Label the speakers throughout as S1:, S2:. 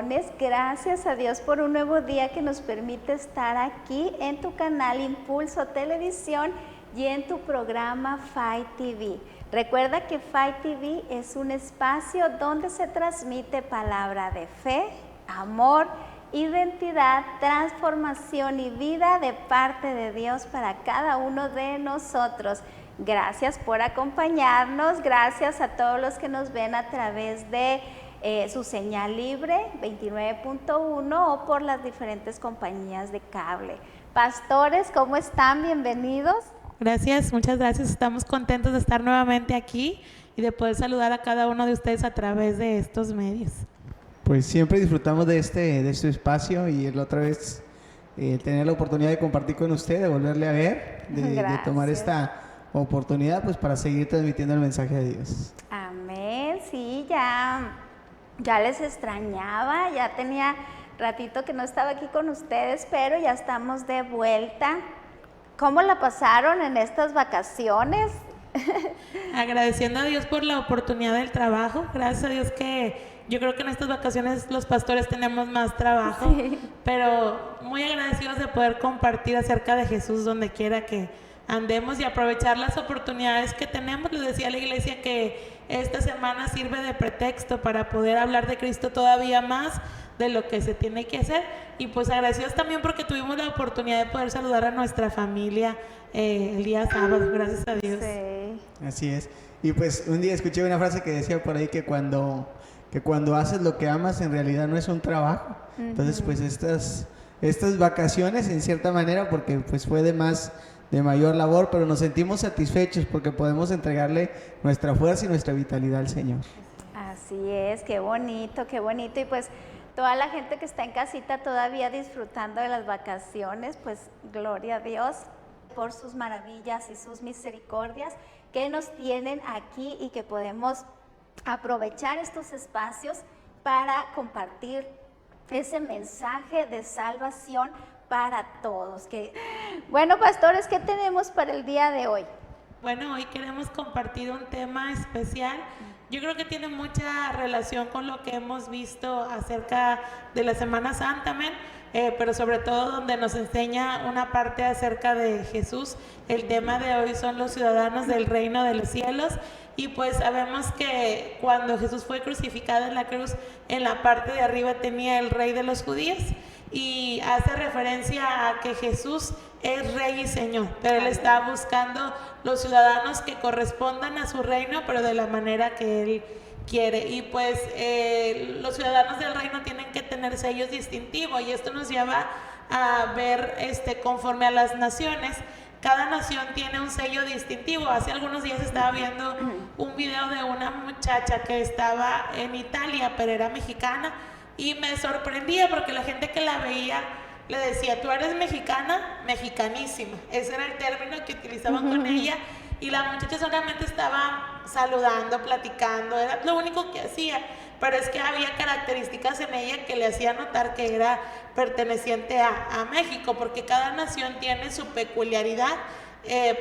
S1: bendiciones. Gracias a Dios por un nuevo día que nos permite estar aquí en tu canal Impulso Televisión y en tu programa Fight TV. Recuerda que Fight TV es un espacio donde se transmite palabra de fe, amor, identidad, transformación y vida de parte de Dios para cada uno de nosotros. Gracias por acompañarnos, gracias a todos los que nos ven a través de su señal libre 29.1 o por las diferentes compañías de cable. Pastores, ¿cómo están? Bienvenidos.
S2: Gracias, muchas gracias. Estamos contentos de estar nuevamente aquí y de poder saludar a cada uno de ustedes a través de estos medios.
S3: Pues siempre disfrutamos de este espacio y la otra vez tener la oportunidad de compartir con usted, de volverle a ver, de tomar esta oportunidad pues para seguir transmitiendo el mensaje de Dios.
S1: Amén, sí, ya les extrañaba, ya tenía ratito que no estaba aquí con ustedes, pero ya estamos de vuelta. ¿Cómo la pasaron en estas vacaciones?
S2: Agradeciendo a Dios por la oportunidad del trabajo, gracias a Dios que yo creo que en estas vacaciones los pastores tenemos más trabajo, sí, pero muy agradecidos de poder compartir acerca de Jesús donde quiera que andemos y aprovechar las oportunidades que tenemos. Les decía a la iglesia que esta semana sirve de pretexto para poder hablar de Cristo todavía más de lo que se tiene que hacer, y pues agradecidos también porque tuvimos la oportunidad de poder saludar a nuestra familia el día sábado, gracias a Dios.
S1: Sí.
S3: Así es. Y pues un día escuché una frase que decía por ahí que cuando haces lo que amas en realidad no es un trabajo. Entonces pues estas vacaciones en cierta manera, porque pues fue de mayor labor, pero nos sentimos satisfechos porque podemos entregarle nuestra fuerza y nuestra vitalidad al Señor.
S1: Así es, qué bonito, y pues toda la gente que está en casita todavía disfrutando de las vacaciones, pues gloria a Dios por sus maravillas y sus misericordias que nos tienen aquí y que podemos aprovechar estos espacios para compartir ese mensaje de salvación para todos. Bueno, pastores, ¿qué tenemos para el día de hoy?
S2: Bueno, hoy queremos compartir un tema especial. Yo creo que tiene mucha relación con lo que hemos visto acerca de la Semana Santa, amén, pero sobre todo donde nos enseña una parte acerca de Jesús. El tema de hoy son los ciudadanos del reino de los cielos. Y pues sabemos que cuando Jesús fue crucificado en la cruz, en la parte de arriba tenía el rey de los judíos, y hace referencia a que Jesús es rey y señor, pero él está buscando los ciudadanos que correspondan a su reino, pero de la manera que él quiere. Y pues los ciudadanos del reino tienen que tener sellos distintivos, y esto nos lleva a ver conforme a las naciones. Cada nación tiene un sello distintivo. Hace algunos días estaba viendo un video de una muchacha que estaba en Italia, pero era mexicana, y me sorprendía porque la gente que la veía le decía: tú eres mexicana, mexicanísima. Ese era el término que utilizaban con ella, y la muchacha solamente estaba saludando, platicando, era lo único que hacía, pero es que había características en ella que le hacían notar que era perteneciente a México, porque cada nación tiene su peculiaridad.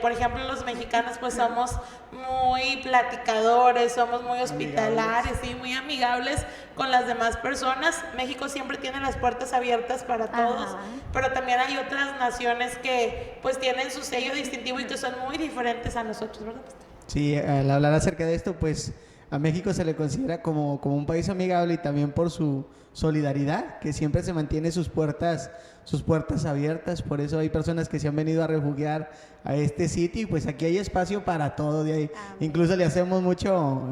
S2: Por ejemplo, los mexicanos pues somos muy platicadores, somos muy hospitalarios y muy amigables con las demás personas. México siempre tiene las puertas abiertas para todos, pero también hay otras naciones que pues tienen su sello distintivo y que son muy diferentes a nosotros, ¿verdad?
S3: Sí, al hablar acerca de esto, pues a México se le considera como un país amigable, y también por su solidaridad, que siempre se mantiene sus puertas abiertas. Por eso hay personas que se han venido a refugiar a este sitio, y pues aquí hay espacio para todo. De ahí incluso le hacemos mucho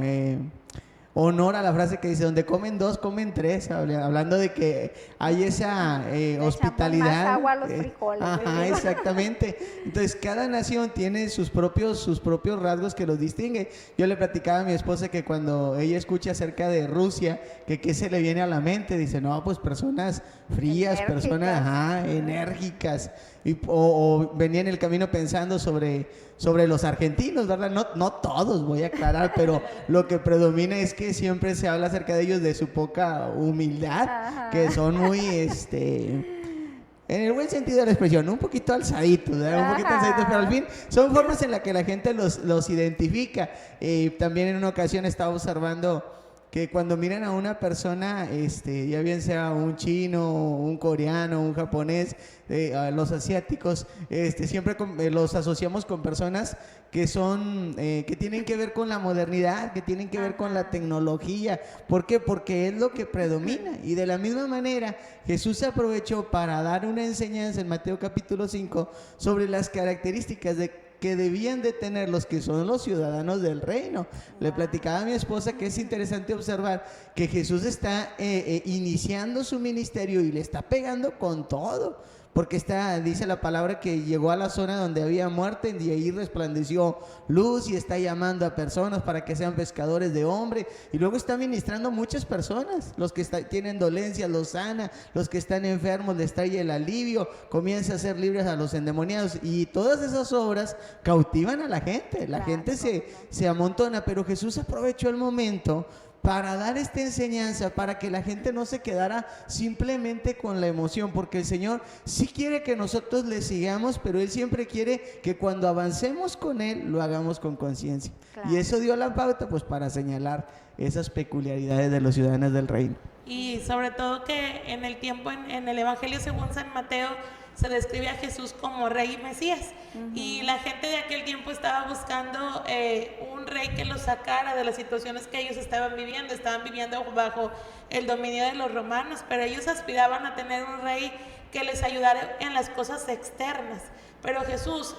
S3: honor a la frase que dice: donde comen dos, comen tres, hablando de que hay esa hospitalidad.
S1: Más agua a los frijoles.
S3: Exactamente. Entonces cada nación tiene sus propios rasgos que los distinguen. Yo le platicaba a mi esposa que cuando ella escucha acerca de Rusia, que qué se le viene a la mente, dice: no, pues personas frías, enérgicas. Personas enérgicas. O venía en el camino pensando sobre los argentinos, ¿verdad? No todos, voy a aclarar, pero lo que predomina es que siempre se habla acerca de ellos, de su poca humildad, que son muy, en el buen sentido de la expresión, un poquito alzaditos, ¿verdad? Un poquito alzaditos, pero al fin son formas en las que la gente los identifica. También en una ocasión estaba observando que cuando miran a una persona, ya bien sea un chino, un coreano, un japonés, a los asiáticos, siempre los asociamos con personas que son, que tienen que ver con la modernidad, que tienen que ver con la tecnología. ¿Por qué? Porque es lo que predomina. Y de la misma manera, Jesús aprovechó para dar una enseñanza en Mateo capítulo 5 sobre las características que debían de tener los que son los ciudadanos del reino. Le platicaba a mi esposa que es interesante observar que Jesús está iniciando su ministerio y le está pegando con todo. Porque dice la palabra que llegó a la zona donde había muerte y ahí resplandeció luz y está llamando a personas para que sean pescadores de hombres. Y luego está ministrando a muchas personas. Los que tienen dolencias los sana, los que están enfermos les trae el alivio, comienza a hacer libres a los endemoniados. Y todas esas obras cautivan a la gente. La gente se amontona, pero Jesús aprovechó el momento para dar esta enseñanza, para que la gente no se quedara simplemente con la emoción, porque el Señor sí quiere que nosotros le sigamos, pero Él siempre quiere que cuando avancemos con Él, lo hagamos con conciencia. Claro. Y eso dio la pauta pues para señalar esas peculiaridades de los ciudadanos del reino.
S2: Y sobre todo que en el tiempo, en el Evangelio según San Mateo, se describe a Jesús como rey y Mesías. Y la gente de aquel tiempo estaba buscando un rey que los sacara de las situaciones que ellos estaban viviendo bajo el dominio de los romanos, pero ellos aspiraban a tener un rey que les ayudara en las cosas externas. Pero Jesús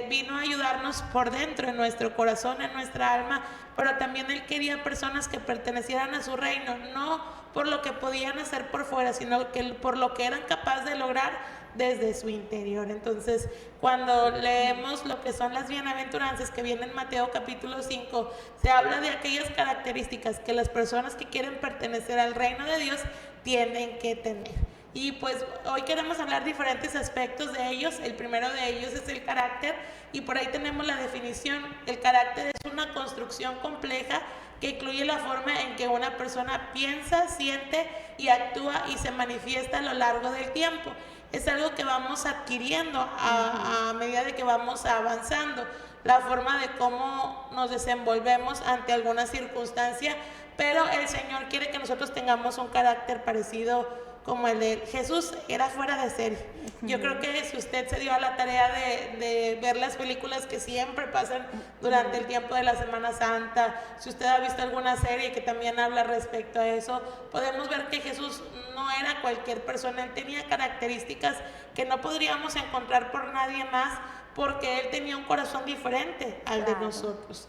S2: vino a ayudarnos por dentro, en nuestro corazón, en nuestra alma, pero también Él quería personas que pertenecieran a su reino, no por lo que podían hacer por fuera, sino que por lo que eran capaces de lograr desde su interior. Entonces, cuando leemos lo que son las bienaventuranzas que vienen en Mateo capítulo 5, se habla de aquellas características que las personas que quieren pertenecer al reino de Dios tienen que tener. Y pues hoy queremos hablar diferentes aspectos de ellos. El primero de ellos es el carácter, y por ahí tenemos la definición. El carácter es una construcción compleja que incluye la forma en que una persona piensa, siente y actúa y se manifiesta a lo largo del tiempo. Es algo que vamos adquiriendo a medida de que vamos avanzando, la forma de cómo nos desenvolvemos ante alguna circunstancia, pero el Señor quiere que nosotros tengamos un carácter parecido como el de Jesús. Era fuera de serie. Yo creo que si usted se dio a la tarea de ver las películas que siempre pasan durante el tiempo de la Semana Santa, si usted ha visto alguna serie que también habla respecto a eso, podemos ver que Jesús no era cualquier persona. Él tenía características que no podríamos encontrar por nadie más, porque Él tenía un corazón diferente al de nosotros.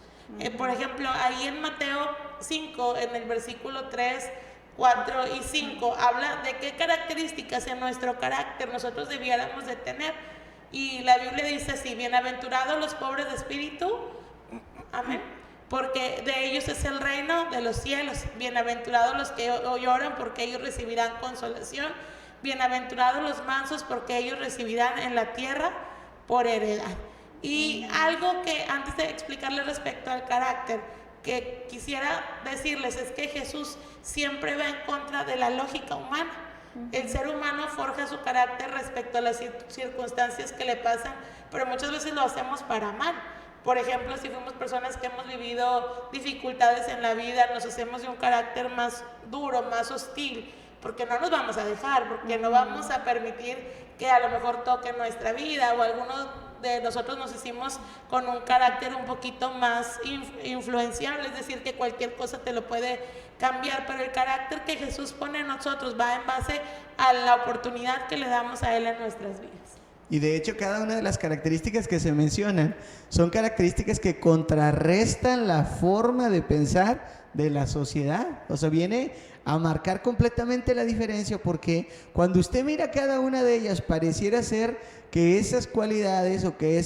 S2: Por ejemplo, ahí en Mateo 5, en el versículo 3, 4 y 5, habla de qué características en nuestro carácter nosotros debiéramos de tener. Y la Biblia dice así: bienaventurados los pobres de espíritu, amén, porque de ellos es el reino de los cielos. Bienaventurados los que lloran, porque ellos recibirán consolación. Bienaventurados los mansos, porque ellos recibirán en la tierra por heredad. Y algo que antes de explicarles respecto al carácter, que quisiera decirles, es que Jesús siempre va en contra de la lógica humana. El ser humano forja su carácter respecto a las circunstancias que le pasan, pero muchas veces lo hacemos para mal. Por ejemplo, si fuimos personas que hemos vivido dificultades en la vida, nos hacemos de un carácter más duro, más hostil, porque no nos vamos a dejar, porque no vamos a permitir que a lo mejor toque nuestra vida, o algunos de nosotros nos hicimos con un carácter un poquito más influenciable, es decir, que cualquier cosa te lo puede cambiar, pero el carácter que Jesús pone en nosotros va en base a la oportunidad que le damos a Él en nuestras vidas.
S3: Y de hecho, cada una de las características que se mencionan son características que contrarrestan la forma de pensar de la sociedad. O sea, viene a marcar completamente la diferencia, porque cuando usted mira cada una de ellas, pareciera ser que esas cualidades o que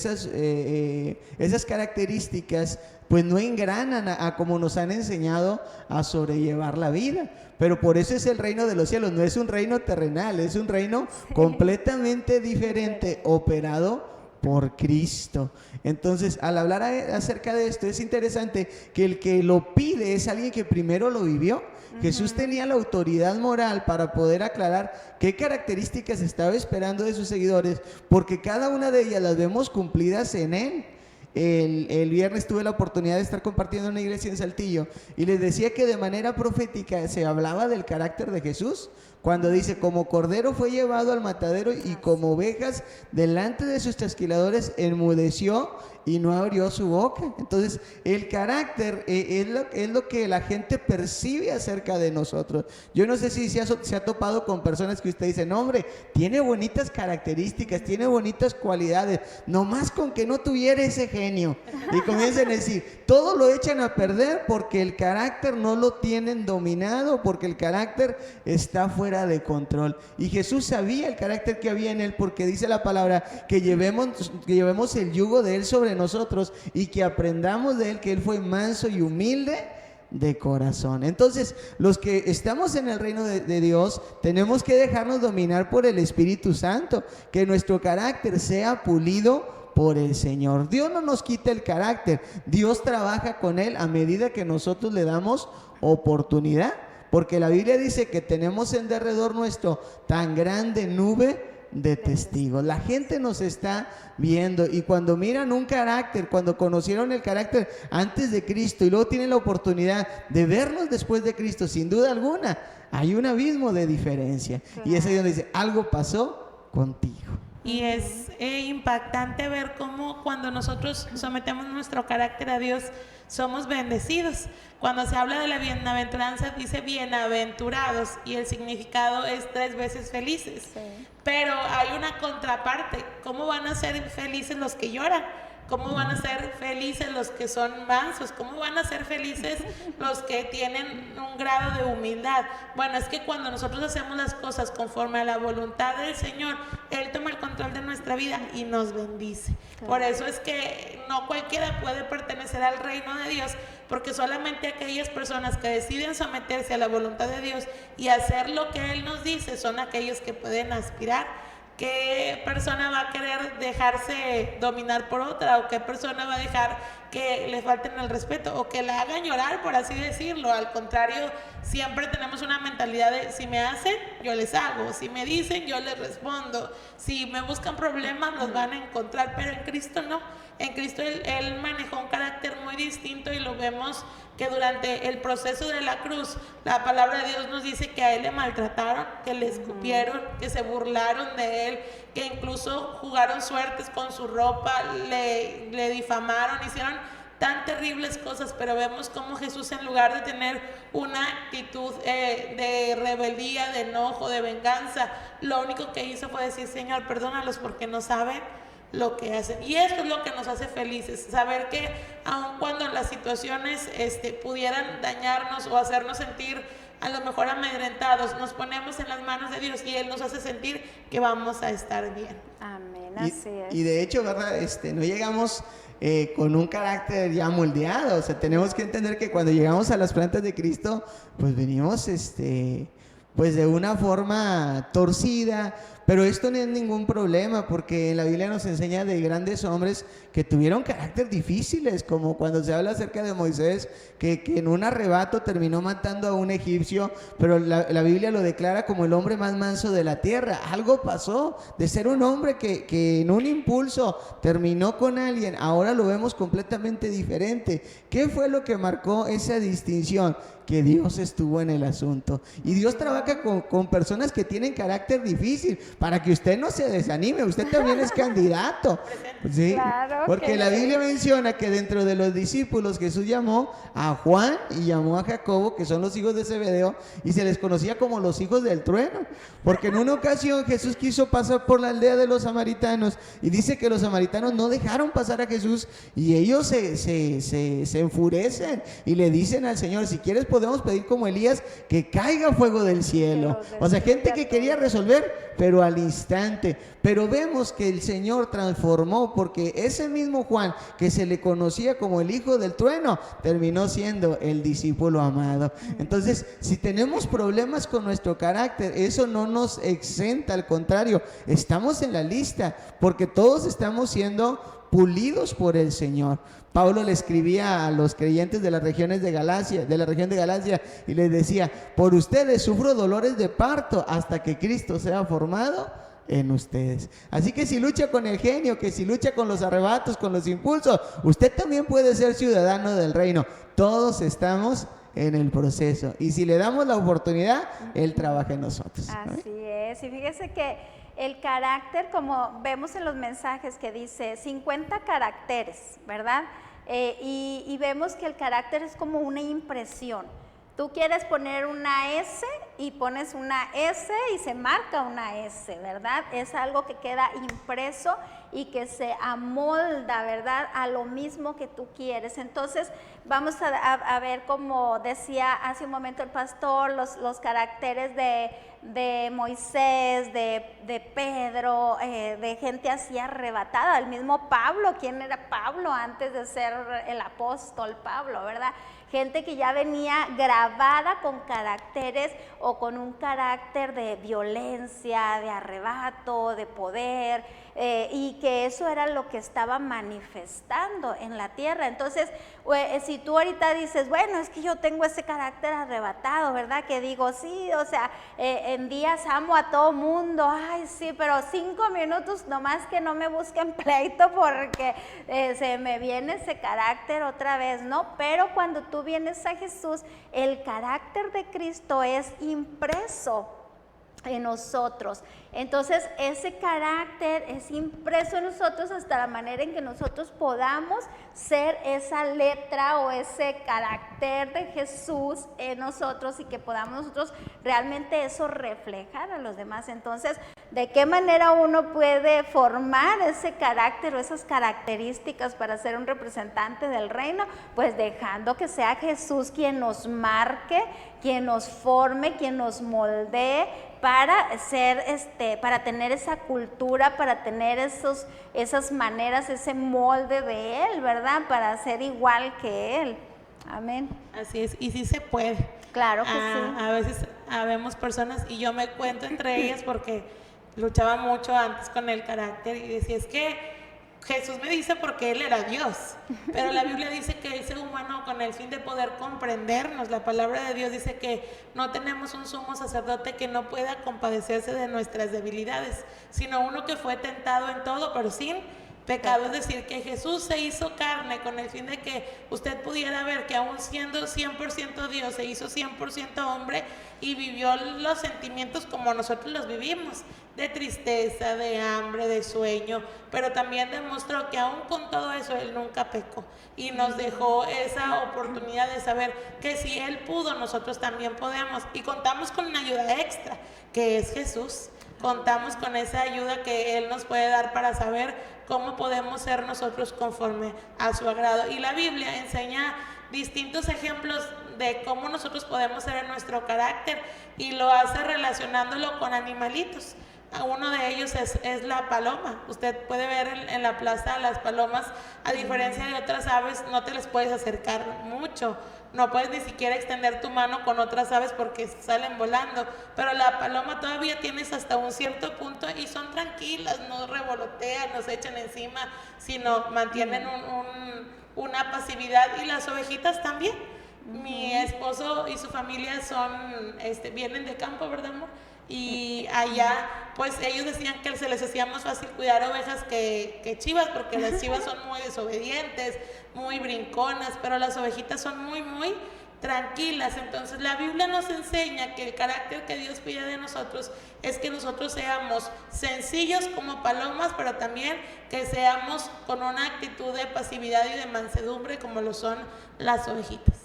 S3: esas características pues no engranan a como nos han enseñado a sobrellevar la vida. Pero por eso es el reino de los cielos, no es un reino terrenal, es un reino completamente diferente, operado por Cristo. Entonces, al hablar acerca de esto, es interesante que el que lo pide es alguien que primero lo vivió. Jesús tenía la autoridad moral para poder aclarar qué características estaba esperando de sus seguidores, porque cada una de ellas las vemos cumplidas en Él. el viernes tuve la oportunidad de estar compartiendo en una iglesia en Saltillo y les decía que de manera profética se hablaba del carácter de Jesús. Cuando dice, como cordero fue llevado al matadero y como ovejas delante de sus trasquiladores enmudeció y no abrió su boca. Entonces, el carácter es lo que la gente percibe acerca de nosotros. Yo no sé si se ha topado con personas que usted dice, no, hombre, tiene bonitas características, tiene bonitas cualidades, nomás con que no tuviera ese genio. Y comienzan a decir, todo lo echan a perder porque el carácter no lo tienen dominado, porque el carácter está fuera de control. Y Jesús sabía el carácter que había en él, porque dice la palabra que llevemos el yugo de él sobre nosotros y que aprendamos de él, que él fue manso y humilde de corazón. Entonces, los que estamos en el reino de Dios, tenemos que dejarnos dominar por el Espíritu Santo, que nuestro carácter sea pulido por el Señor. Dios no nos quita el carácter, Dios trabaja con él a medida que nosotros le damos oportunidad, porque la Biblia dice que tenemos en derredor nuestro tan grande nube de testigos. La gente nos está viendo y cuando miran un carácter, cuando conocieron el carácter antes de Cristo y luego tienen la oportunidad de verlos después de Cristo, sin duda alguna hay un abismo de diferencia. Claro. Y es ahí donde dice, algo pasó contigo.
S2: Y es impactante ver cómo cuando nosotros sometemos nuestro carácter a Dios, somos bendecidos. Cuando se habla de la bienaventuranza, dice bienaventurados, y el significado es 3 veces felices. Sí. Pero hay una contraparte. ¿Cómo van a ser felices los que lloran? ¿Cómo van a ser felices los que son mansos? ¿Cómo van a ser felices los que tienen un grado de humildad? Bueno, es que cuando nosotros hacemos las cosas conforme a la voluntad del Señor, Él toma el control de nuestra vida y nos bendice. Por eso es que no cualquiera puede pertenecer al reino de Dios, porque solamente aquellas personas que deciden someterse a la voluntad de Dios y hacer lo que Él nos dice son aquellos que pueden aspirar. ¿Qué persona va a querer dejarse dominar por otra? ¿O qué persona va a dejar que le falten el respeto? ¿O que la hagan llorar, por así decirlo? Al contrario, siempre tenemos una mentalidad de si me hacen, yo les hago. Si me dicen, yo les respondo. Si me buscan problemas, los van a encontrar. Pero en Cristo no. En Cristo él manejó un carácter muy distinto y lo vemos que durante el proceso de la cruz, la palabra de Dios nos dice que a él le maltrataron, que le escupieron, que se burlaron de él, que incluso jugaron suertes con su ropa, le difamaron, hicieron tan terribles cosas, pero vemos cómo Jesús, en lugar de tener una actitud de rebeldía, de enojo, de venganza, lo único que hizo fue decir, Señor, perdónalos porque no saben lo que hacen. Y esto es lo que nos hace felices, saber que aun cuando las situaciones pudieran dañarnos o hacernos sentir a lo mejor amedrentados, nos ponemos en las manos de Dios y Él nos hace sentir que vamos a estar bien.
S1: Amén, así es.
S3: Y de hecho, ¿verdad? No llegamos con un carácter ya moldeado, o sea, tenemos que entender que cuando llegamos a las plantas de Cristo, pues venimos pues de una forma torcida. Pero esto no es ningún problema, porque en la Biblia nos enseña de grandes hombres que tuvieron carácter difíciles, como cuando se habla acerca de Moisés, que en un arrebato terminó matando a un egipcio, pero la Biblia lo declara como el hombre más manso de la tierra. Algo pasó de ser un hombre que en un impulso terminó con alguien, ahora lo vemos completamente diferente. ¿Qué fue lo que marcó esa distinción? Que Dios estuvo en el asunto. Y Dios trabaja con personas que tienen carácter difícil, para que usted no se desanime, usted también es candidato. ¿Sí? Claro, porque la Biblia menciona que dentro de los discípulos Jesús llamó a Juan y llamó a Jacobo, que son los hijos de Zebedeo, y se les conocía como los hijos del trueno, porque en una ocasión Jesús quiso pasar por la aldea de los samaritanos, y dice que los samaritanos no dejaron pasar a Jesús, y ellos se enfurecen y le dicen al Señor, si quieres podemos pedir como Elías que caiga fuego del cielo. O sea, gente que quería resolver, pero al instante. Pero vemos que el Señor transformó, porque ese mismo Juan, que se le conocía como el hijo del trueno, terminó siendo el discípulo amado. Entonces, si tenemos problemas con nuestro carácter, eso no nos exenta, al contrario, estamos en la lista, porque todos estamos siendo pulidos por el Señor. Pablo le escribía a los creyentes de las regiones de Galacia, de la región de Galacia, y les decía, por ustedes sufro dolores de parto hasta que Cristo sea formado en ustedes. Así que si lucha con el genio, que si lucha con los arrebatos, con los impulsos, usted también puede ser ciudadano del reino. Todos estamos en el proceso, y si le damos la oportunidad, Él trabaja en nosotros.
S1: Así es, y fíjese que el carácter, como vemos en los mensajes que dice 50 caracteres, ¿verdad? Y vemos que el carácter es como una impresión. Tú quieres poner una S y pones una S y se marca una S, ¿verdad? Es algo que queda impreso y que se amolda, ¿verdad?, a lo mismo que tú quieres. Entonces vamos a ver, como decía hace un momento el pastor, los caracteres de Moisés, de Pedro, de gente así arrebatada. El mismo Pablo, ¿quién era Pablo antes de ser el apóstol Pablo, verdad? Gente que ya venía grabada con caracteres o con un carácter de violencia, de arrebato, de poder, y que eso era lo que estaba manifestando en la tierra. Entonces, si tú ahorita dices, bueno, es que yo tengo ese carácter arrebatado, ¿verdad? Que digo, sí, o sea, en días amo a todo mundo, ay, sí, pero 5 minutos nomás que no me busquen pleito porque se me viene ese carácter otra vez, ¿no? Pero cuando tú vienes a Jesús, el carácter de Cristo es impreso en nosotros. Entonces ese carácter es impreso en nosotros hasta la manera en que nosotros podamos ser esa letra o ese carácter de Jesús en nosotros, y que podamos nosotros realmente eso reflejar a los demás. Entonces, ¿de qué manera uno puede formar ese carácter o esas características para ser un representante del reino? Pues dejando que sea Jesús quien nos marque, quien nos forme, quien nos moldee para ser para tener esa cultura, para tener esas maneras, ese molde de Él, ¿verdad? Para ser igual que Él. Amén.
S2: Así es, y sí se puede.
S1: Claro que sí.
S2: A veces vemos personas, y yo me cuento entre ellas porque luchaba mucho antes con el carácter y decía, es que Jesús me dice porque Él era Dios, pero la Biblia dice que el ser humano, con el fin de poder comprendernos, la palabra de Dios dice que no tenemos un sumo sacerdote que no pueda compadecerse de nuestras debilidades, sino uno que fue tentado en todo, pero sin pecado. Es decir, que Jesús se hizo carne con el fin de que usted pudiera ver que aún siendo 100% Dios, se hizo 100% hombre y vivió los sentimientos como nosotros los vivimos, de tristeza, de hambre, de sueño, pero también demostró que aún con todo eso Él nunca pecó, y nos dejó esa oportunidad de saber que si Él pudo, nosotros también podemos, y contamos con una ayuda extra, que es Jesús. Contamos con esa ayuda que Él nos puede dar para saber cómo podemos ser nosotros conforme a su agrado. Y la Biblia enseña distintos ejemplos de cómo nosotros podemos ser en nuestro carácter, y lo hace relacionándolo con animalitos. Uno de ellos es la paloma. Usted puede ver en la plaza las palomas, a diferencia de otras aves, no te les puedes acercar mucho. No puedes ni siquiera extender tu mano con otras aves porque salen volando, pero la paloma todavía tienes hasta un cierto punto y son tranquilas, no revolotean, no se echan encima, sino mantienen una pasividad. Y las ovejitas también. Mi esposo y su familia vienen de campo, ¿verdad, amor? Y allá, pues ellos decían que se les hacía más fácil cuidar ovejas que chivas, porque las chivas son muy desobedientes, muy brinconas, pero las ovejitas son muy, muy tranquilas. Entonces la Biblia nos enseña que el carácter que Dios pide de nosotros es que nosotros seamos sencillos como palomas, pero también que seamos con una actitud de pasividad y de mansedumbre como lo son las ovejitas.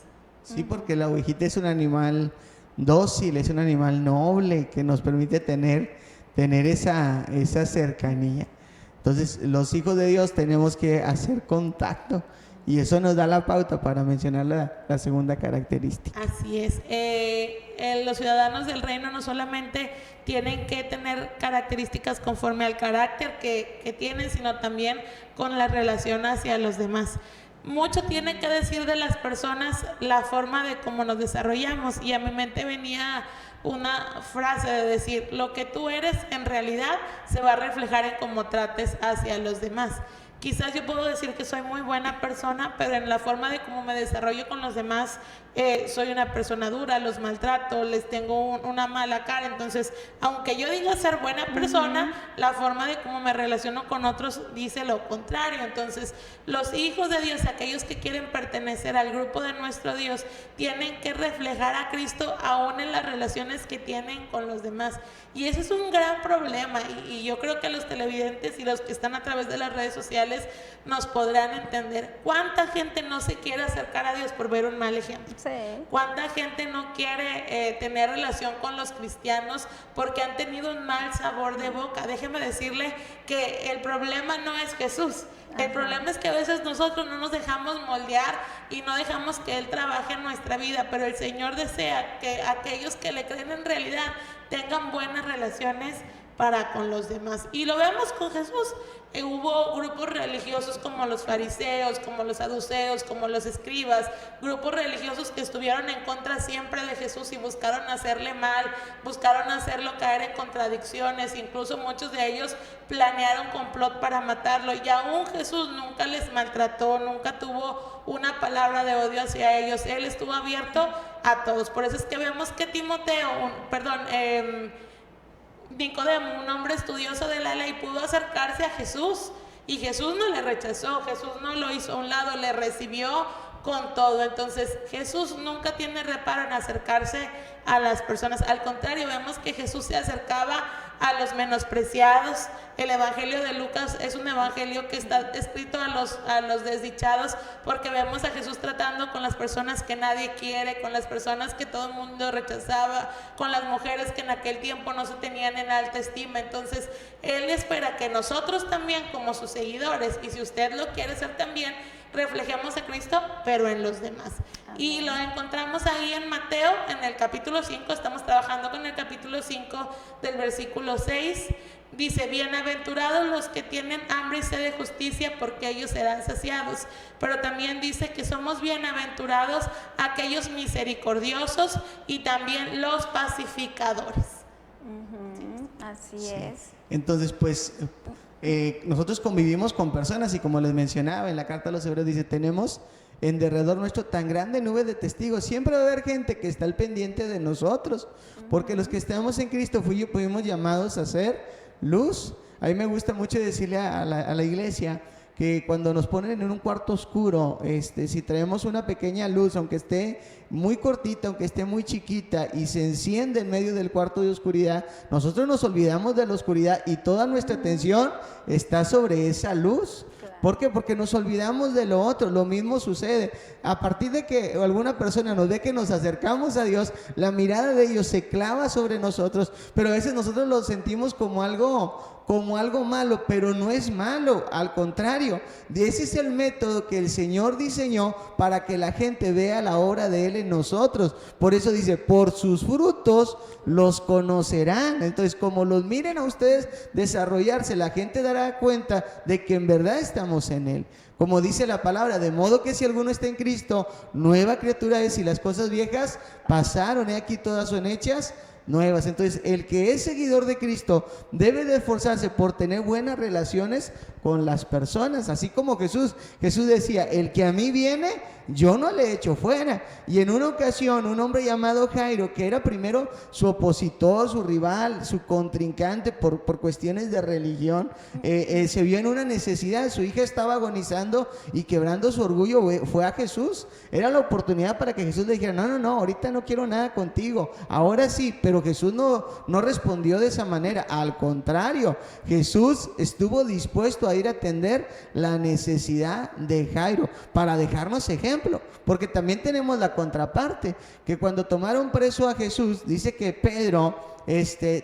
S3: Sí, porque la ovejita es un animal dócil, es un animal noble que nos permite tener esa cercanía. Entonces los hijos de Dios tenemos que hacer contacto, y eso nos da la pauta para mencionar la segunda característica.
S2: Así es. Los ciudadanos del reino no solamente tienen que tener características conforme al carácter que tienen, sino también con la relación hacia los demás. Mucho tiene que decir de las personas la forma de cómo nos desarrollamos, y a mi mente venía una frase de decir, lo que tú eres en realidad se va a reflejar en cómo trates hacia los demás. Quizás yo puedo decir que soy muy buena persona, pero en la forma de cómo me desarrollo con los demás, soy una persona dura, los maltrato, les tengo una mala cara. Entonces, aunque yo diga ser buena persona, la forma de cómo me relaciono con otros dice lo contrario. Entonces, los hijos de Dios, aquellos que quieren pertenecer al grupo de nuestro Dios, tienen que reflejar a Cristo aún en las relaciones que tienen con los demás. Y ese es un gran problema, y yo creo que los televidentes y los que están a través de las redes sociales nos podrán entender. ¿Cuánta gente no se quiere acercar a Dios por ver un mal ejemplo?
S1: Sí.
S2: ¿Cuánta gente no quiere tener relación con los cristianos porque han tenido un mal sabor de boca? Déjeme decirle que el problema no es Jesús. El problema es que a veces nosotros no nos dejamos moldear y no dejamos que Él trabaje en nuestra vida, pero el Señor desea que aquellos que le creen en realidad tengan buenas relaciones para con los demás. Y lo vemos con Jesús. Hubo grupos religiosos como los fariseos, como los saduceos, como los escribas, grupos religiosos que estuvieron en contra siempre de Jesús y buscaron hacerle mal, buscaron hacerlo caer en contradicciones, incluso muchos de ellos planearon complot para matarlo, y aún Jesús nunca les maltrató, nunca tuvo una palabra de odio hacia ellos. Él estuvo abierto a todos. Por eso es que vemos que Nicodemo, un hombre estudioso de la ley, pudo acercarse a Jesús y Jesús no le rechazó, Jesús no lo hizo a un lado, le recibió con todo. Entonces Jesús nunca tiene reparo en acercarse a las personas. Al contrario, vemos que Jesús se acercaba a los menospreciados. El evangelio de Lucas es un evangelio que está escrito a los desdichados, porque vemos a Jesús tratando con las personas que nadie quiere, con las personas que todo el mundo rechazaba, con las mujeres que en aquel tiempo no se tenían en alta estima. Entonces Él espera que nosotros también, como sus seguidores, y si usted lo quiere ser también, reflejemos a Cristo, pero en los demás. Y lo encontramos ahí en Mateo, en el capítulo 5, estamos trabajando con el capítulo 5 del versículo 6. Dice, bienaventurados los que tienen hambre y sed de justicia, porque ellos serán saciados. Pero también dice que somos bienaventurados aquellos misericordiosos y también los pacificadores.
S1: Así es.
S3: Entonces, pues, nosotros convivimos con personas y como les mencionaba en la carta a los Hebreos, dice, tenemos en derredor nuestro tan grande nube de testigos. Siempre va a haber gente que está al pendiente de nosotros, porque los que estamos en Cristo fuimos llamados a ser luz. A mí me gusta mucho decirle a la iglesia que cuando nos ponen en un cuarto oscuro, si traemos una pequeña luz, aunque esté muy cortita, aunque esté muy chiquita, y se enciende en medio del cuarto de oscuridad, nosotros nos olvidamos de la oscuridad y toda nuestra atención está sobre esa luz. ¿Por qué? Porque nos olvidamos de lo otro. Lo mismo sucede a partir de que alguna persona nos ve que nos acercamos a Dios, la mirada de ellos se clava sobre nosotros, pero a veces nosotros lo sentimos como algo malo, pero no es malo, al contrario, ese es el método que el Señor diseñó para que la gente vea la obra de Él en nosotros. Por eso dice, por sus frutos los conocerán. Entonces, como los miren a ustedes desarrollarse, la gente dará cuenta de que en verdad estamos en Él. Como dice la palabra, de modo que si alguno está en Cristo, nueva criatura es, y las cosas viejas pasaron, aquí todas son hechas nuevas. Entonces, el que es seguidor de Cristo debe de esforzarse por tener buenas relaciones con las personas, así como Jesús decía, el que a mí viene, yo no le echo fuera. Y en una ocasión, un hombre llamado Jairo, que era primero su opositor, su rival, su contrincante por cuestiones de religión, se vio en una necesidad. Su hija estaba agonizando y quebrando su orgullo, fue a Jesús. Era la oportunidad para que Jesús le dijera, no, ahorita no quiero nada contigo, ahora sí. Pero Jesús no respondió de esa manera. Al contrario, Jesús estuvo dispuesto a ir a atender la necesidad de Jairo para dejarnos ejemplo, porque también tenemos la contraparte, que cuando tomaron preso a Jesús, dice que Pedro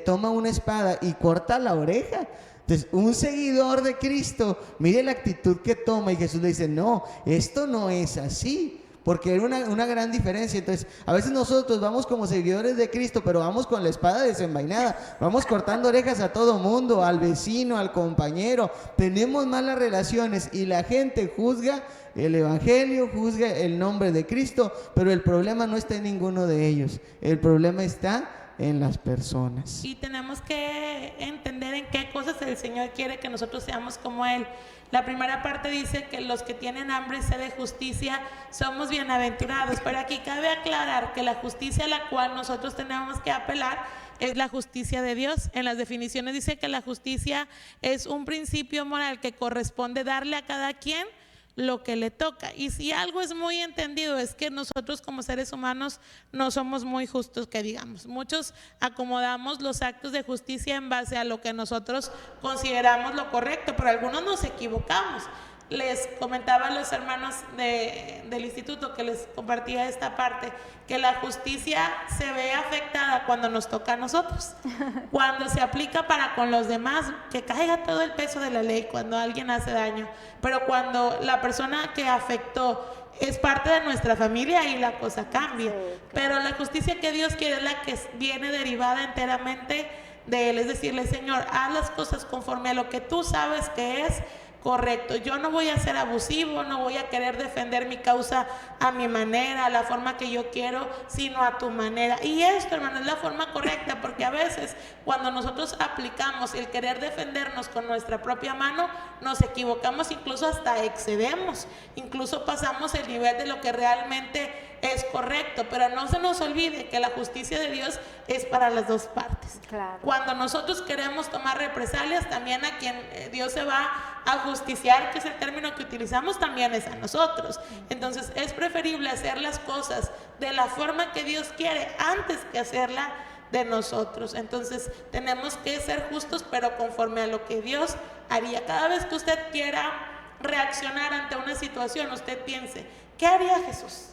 S3: toma una espada y corta la oreja. Entonces, un seguidor de Cristo, mire la actitud que toma, y Jesús le dice, no, esto no es así. Porque era una gran diferencia. Entonces, a veces nosotros vamos como seguidores de Cristo, pero vamos con la espada desenvainada, vamos cortando orejas a todo mundo, al vecino, al compañero. Tenemos malas relaciones y la gente juzga el evangelio, juzga el nombre de Cristo, pero el problema no está en ninguno de ellos. El problema está en las personas.
S2: Y tenemos que entender en qué cosas el Señor quiere que nosotros seamos como Él. La primera parte dice que los que tienen hambre y sed de justicia somos bienaventurados, pero aquí cabe aclarar que la justicia a la cual nosotros tenemos que apelar es la justicia de Dios. En las definiciones dice que la justicia es un principio moral que corresponde darle a cada quien lo que le toca. Y si algo es muy entendido es que nosotros como seres humanos no somos muy justos, que digamos. Muchos acomodamos los actos de justicia en base a lo que nosotros consideramos lo correcto, pero algunos nos equivocamos. Les comentaba a los hermanos del instituto que les compartía esta parte, que la justicia se ve afectada cuando nos toca a nosotros, cuando se aplica para con los demás, que caiga todo el peso de la ley cuando alguien hace daño, pero cuando la persona que afectó es parte de nuestra familia y la cosa cambia. Pero la justicia que Dios quiere es la que viene derivada enteramente de Él, es decirle, Señor, haz las cosas conforme a lo que tú sabes que es correcto. Yo no voy a ser abusivo, no voy a querer defender mi causa a mi manera, a la forma que yo quiero, sino a tu manera. Y esto, hermano, es la forma correcta, porque a veces cuando nosotros aplicamos el querer defendernos con nuestra propia mano, nos equivocamos, incluso hasta excedemos, incluso pasamos el nivel de lo que realmente es correcto. Pero no se nos olvide que la justicia de Dios es para las dos partes.
S1: Claro.
S2: Cuando nosotros queremos tomar represalias, también a quien Dios se va a justiciar, que es el término que utilizamos, también es a nosotros. Entonces es preferible hacer las cosas de la forma que Dios quiere antes que hacerla de nosotros. Entonces tenemos que ser justos, pero conforme a lo que Dios haría. Cada vez que usted quiera reaccionar ante una situación, usted piense, ¿qué haría Jesús?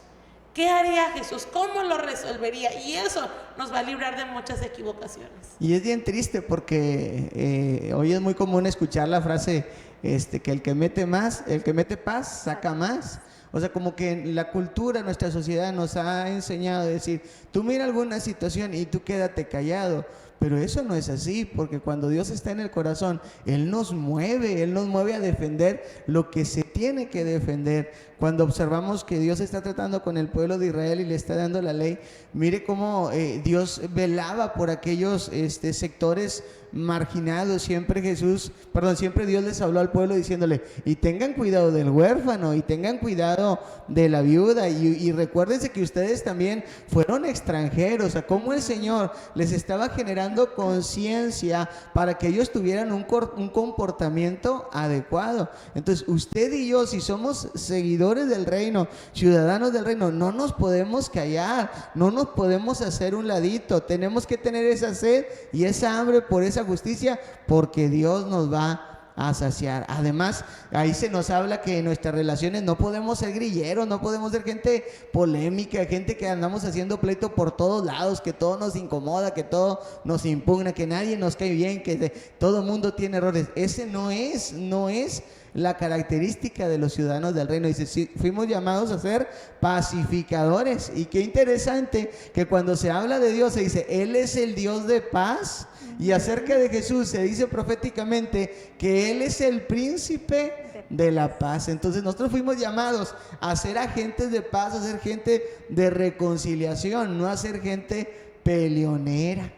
S2: ¿Qué haría Jesús? ¿Cómo lo resolvería? Y eso nos va a librar de muchas equivocaciones.
S3: Y es bien triste porque hoy es muy común escuchar la frase que el que mete paz saca más. O sea, como que la cultura, nuestra sociedad nos ha enseñado a decir, tú mira alguna situación y tú quédate callado. Pero eso no es así, porque cuando Dios está en el corazón, Él nos mueve a defender lo que se tiene que defender. Cuando observamos que Dios está tratando con el pueblo de Israel y le está dando la ley, mire cómo Dios velaba por aquellos sectores marginados. Siempre Dios les habló al pueblo diciéndole, y tengan cuidado del huérfano, y tengan cuidado de la viuda, y recuérdense que ustedes también fueron extranjeros. A cómo el Señor les estaba generando conciencia para que ellos tuvieran un comportamiento adecuado. Entonces usted y yo, si somos seguidores del reino, ciudadanos del reino, no nos podemos callar, no nos podemos hacer un ladito. Tenemos que tener esa sed y esa hambre por esa justicia, porque Dios nos va a saciar. Además, ahí se nos habla que en nuestras relaciones no podemos ser grilleros, no podemos ser gente polémica, gente que andamos haciendo pleito por todos lados, que todo nos incomoda, que todo nos impugna, que nadie nos cae bien, que todo mundo tiene errores. Ese no es la característica de los ciudadanos del reino. Dice, sí, fuimos llamados a ser pacificadores. Y qué interesante que cuando se habla de Dios se dice, Él es el Dios de paz. Y acerca de Jesús se dice proféticamente que Él es el príncipe de la paz. Entonces nosotros fuimos llamados a ser agentes de paz, a ser gente de reconciliación, no a ser gente peleonera,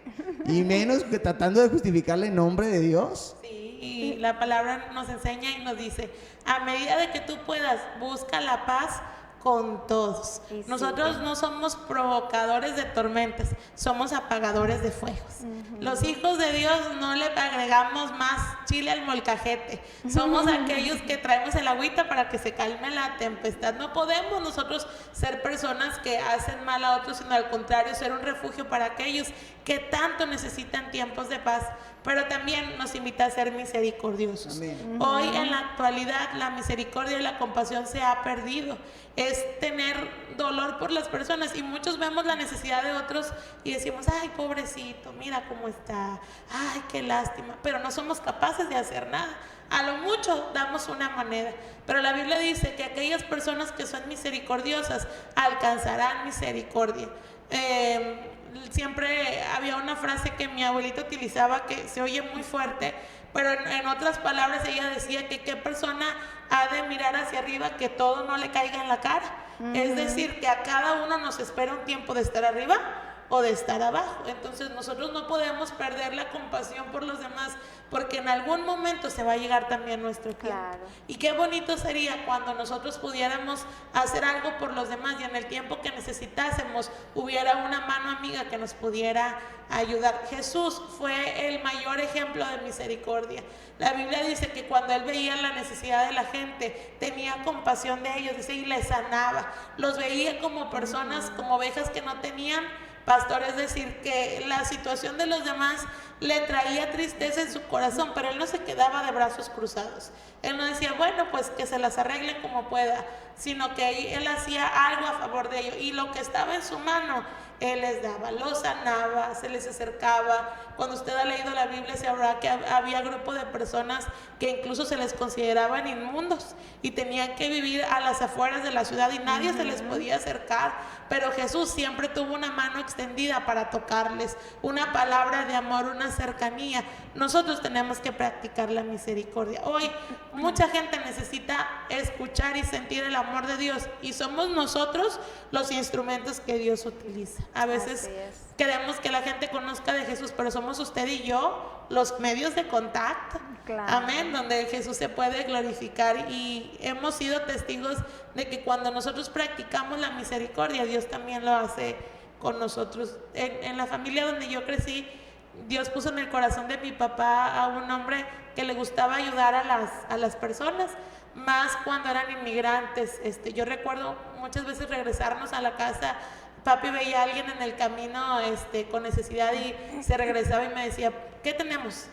S3: y menos que tratando de justificarle en nombre de Dios.
S2: Y la palabra nos enseña y nos dice, a medida de que tú puedas, busca la paz con todos. Nosotros no somos provocadores de tormentas, somos apagadores de fuegos. Los hijos de Dios no le agregamos más chile al molcajete. Somos aquellos que traemos el agüita para que se calme la tempestad. No podemos nosotros ser personas que hacen mal a otros, sino al contrario, ser un refugio para aquellos que tanto necesitan tiempos de paz. Pero también nos invita a ser misericordiosos. Amén. Hoy en la actualidad la misericordia y la compasión se ha perdido. Es tener dolor por las personas, y muchos vemos la necesidad de otros y decimos, ay, pobrecito, mira cómo está, ay, qué lástima, pero no somos capaces de hacer nada. A lo mucho damos una moneda, pero la Biblia dice que aquellas personas que son misericordiosas alcanzarán misericordia. Siempre había una frase que mi abuelita utilizaba que se oye muy fuerte, pero en otras palabras ella decía que qué persona ha de mirar hacia arriba que todo no le caiga en la cara. Es decir, que a cada uno nos espera un tiempo de estar arriba o de estar abajo. Entonces nosotros no podemos perder la compasión por los demás, porque en algún momento se va a llegar también nuestro tiempo.
S1: Claro.
S2: Y qué bonito sería cuando nosotros pudiéramos hacer algo por los demás y en el tiempo que necesitásemos hubiera una mano amiga que nos pudiera ayudar. Jesús fue el mayor ejemplo de misericordia. La Biblia dice que cuando él veía la necesidad de la gente, tenía compasión de ellos, dice, y les sanaba. Los veía como personas, como ovejas que no tenían pastor, es decir, que la situación de los demás le traía tristeza en su corazón, pero él no se quedaba de brazos cruzados. Él no decía, bueno, pues que se las arregle como pueda, sino que él hacía algo a favor de ellos, y lo que estaba en su mano, él les daba, los sanaba, se les acercaba. Cuando usted ha leído la Biblia, se habrá que había grupo de personas que incluso se les consideraban inmundos y tenían que vivir a las afueras de la ciudad y nadie se les podía acercar, pero Jesús siempre tuvo una mano extendida para tocarles, una palabra de amor, una cercanía. Nosotros tenemos que practicar la misericordia. Hoy mucha gente necesita escuchar y sentir el amor de Dios, y somos nosotros los instrumentos que Dios utiliza. A veces queremos que la gente conozca de Jesús, pero somos usted y yo los medios de contacto.
S1: Claro.
S2: Amén, donde Jesús se puede glorificar, y hemos sido testigos de que cuando nosotros practicamos la misericordia, Dios también lo hace con nosotros. En la familia donde yo crecí, Dios puso en el corazón de mi papá a un hombre que le gustaba ayudar a las personas, más cuando eran inmigrantes. Yo recuerdo muchas veces regresarnos a la casa. Papi veía a alguien en el camino con necesidad y se regresaba y me decía, ¿qué tenemos?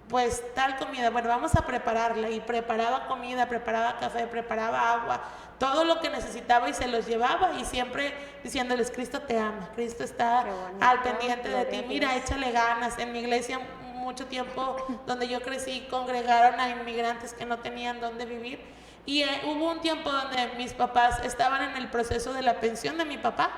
S2: Pues tal comida, bueno, vamos a prepararla, y preparaba comida, preparaba café, preparaba agua, todo lo que necesitaba, y se los llevaba, y siempre diciéndoles, Cristo te ama, Cristo está al pendiente de ti, mira, échale ganas. En mi iglesia mucho tiempo donde yo crecí congregaron a inmigrantes que no tenían dónde vivir, y hubo un tiempo donde mis papás estaban en el proceso de la pensión de mi papá,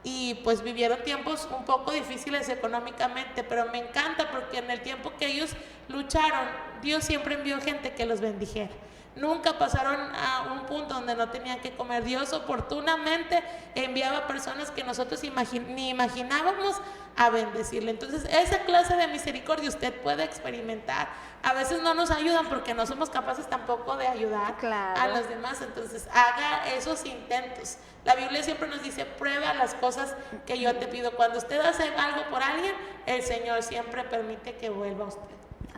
S2: y pues vivieron tiempos un poco difíciles económicamente, pero me encanta porque en el tiempo que ellos lucharon, Dios siempre envió gente que los bendijera. Nunca pasaron a un punto donde no tenían que comer. Dios oportunamente enviaba personas que nosotros ni imaginábamos a bendecirle. Entonces, esa clase de misericordia usted puede experimentar. A veces no nos ayudan porque no somos capaces tampoco de ayudar a los demás. Entonces, haga esos intentos. La Biblia siempre nos dice, prueba las cosas que yo te pido. Cuando usted hace algo por alguien, el Señor siempre permite que vuelva a usted.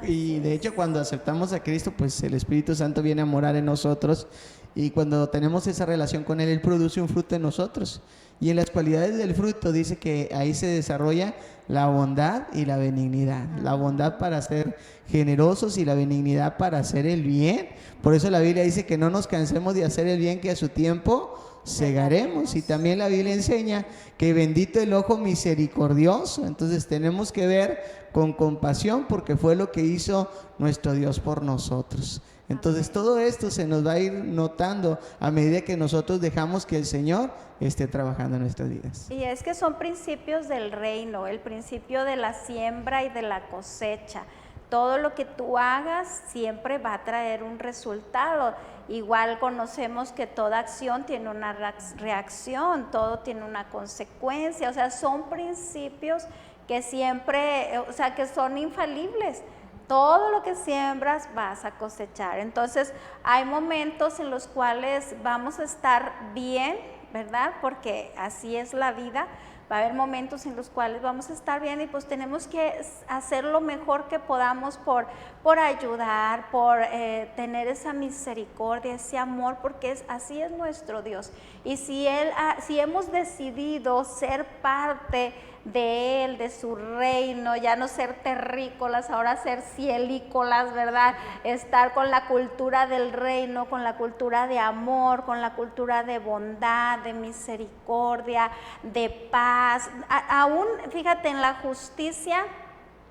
S3: Y de hecho, cuando aceptamos a Cristo, pues el Espíritu Santo viene a morar en nosotros, y cuando tenemos esa relación con Él, Él produce un fruto en nosotros, y en las cualidades del fruto dice que ahí se desarrolla la bondad y la benignidad. La bondad para ser generosos y la benignidad para hacer el bien. Por eso la Biblia dice que no nos cansemos de hacer el bien, que a su tiempo segaremos. Y también la Biblia enseña que bendito el ojo misericordioso. Entonces tenemos que ver con compasión, porque fue lo que hizo nuestro Dios por nosotros. Entonces todo esto se nos va a ir notando a medida que nosotros dejamos que el Señor esté trabajando en nuestras vidas.
S1: Y es que son principios del reino, el principio de la siembra y de la cosecha. Todo lo que tú hagas siempre va a traer un resultado. Igual conocemos que toda acción tiene una reacción, todo tiene una consecuencia. O sea, son principios que siempre, o sea, que son infalibles. Todo lo que siembras vas a cosechar. Entonces, hay momentos en los cuales vamos a estar bien, ¿verdad? Porque así es la vida. Va a haber momentos en los cuales vamos a estar bien, y pues tenemos que hacer lo mejor que podamos por ayudar, por tener esa misericordia, ese amor, porque así es nuestro Dios. Y si hemos decidido ser parte de Él, de su reino, ya no ser terrícolas, ahora ser cielícolas, ¿verdad? Estar con la cultura del reino, con la cultura de amor, con la cultura de bondad, de misericordia, de paz. Aún, fíjate, en la justicia,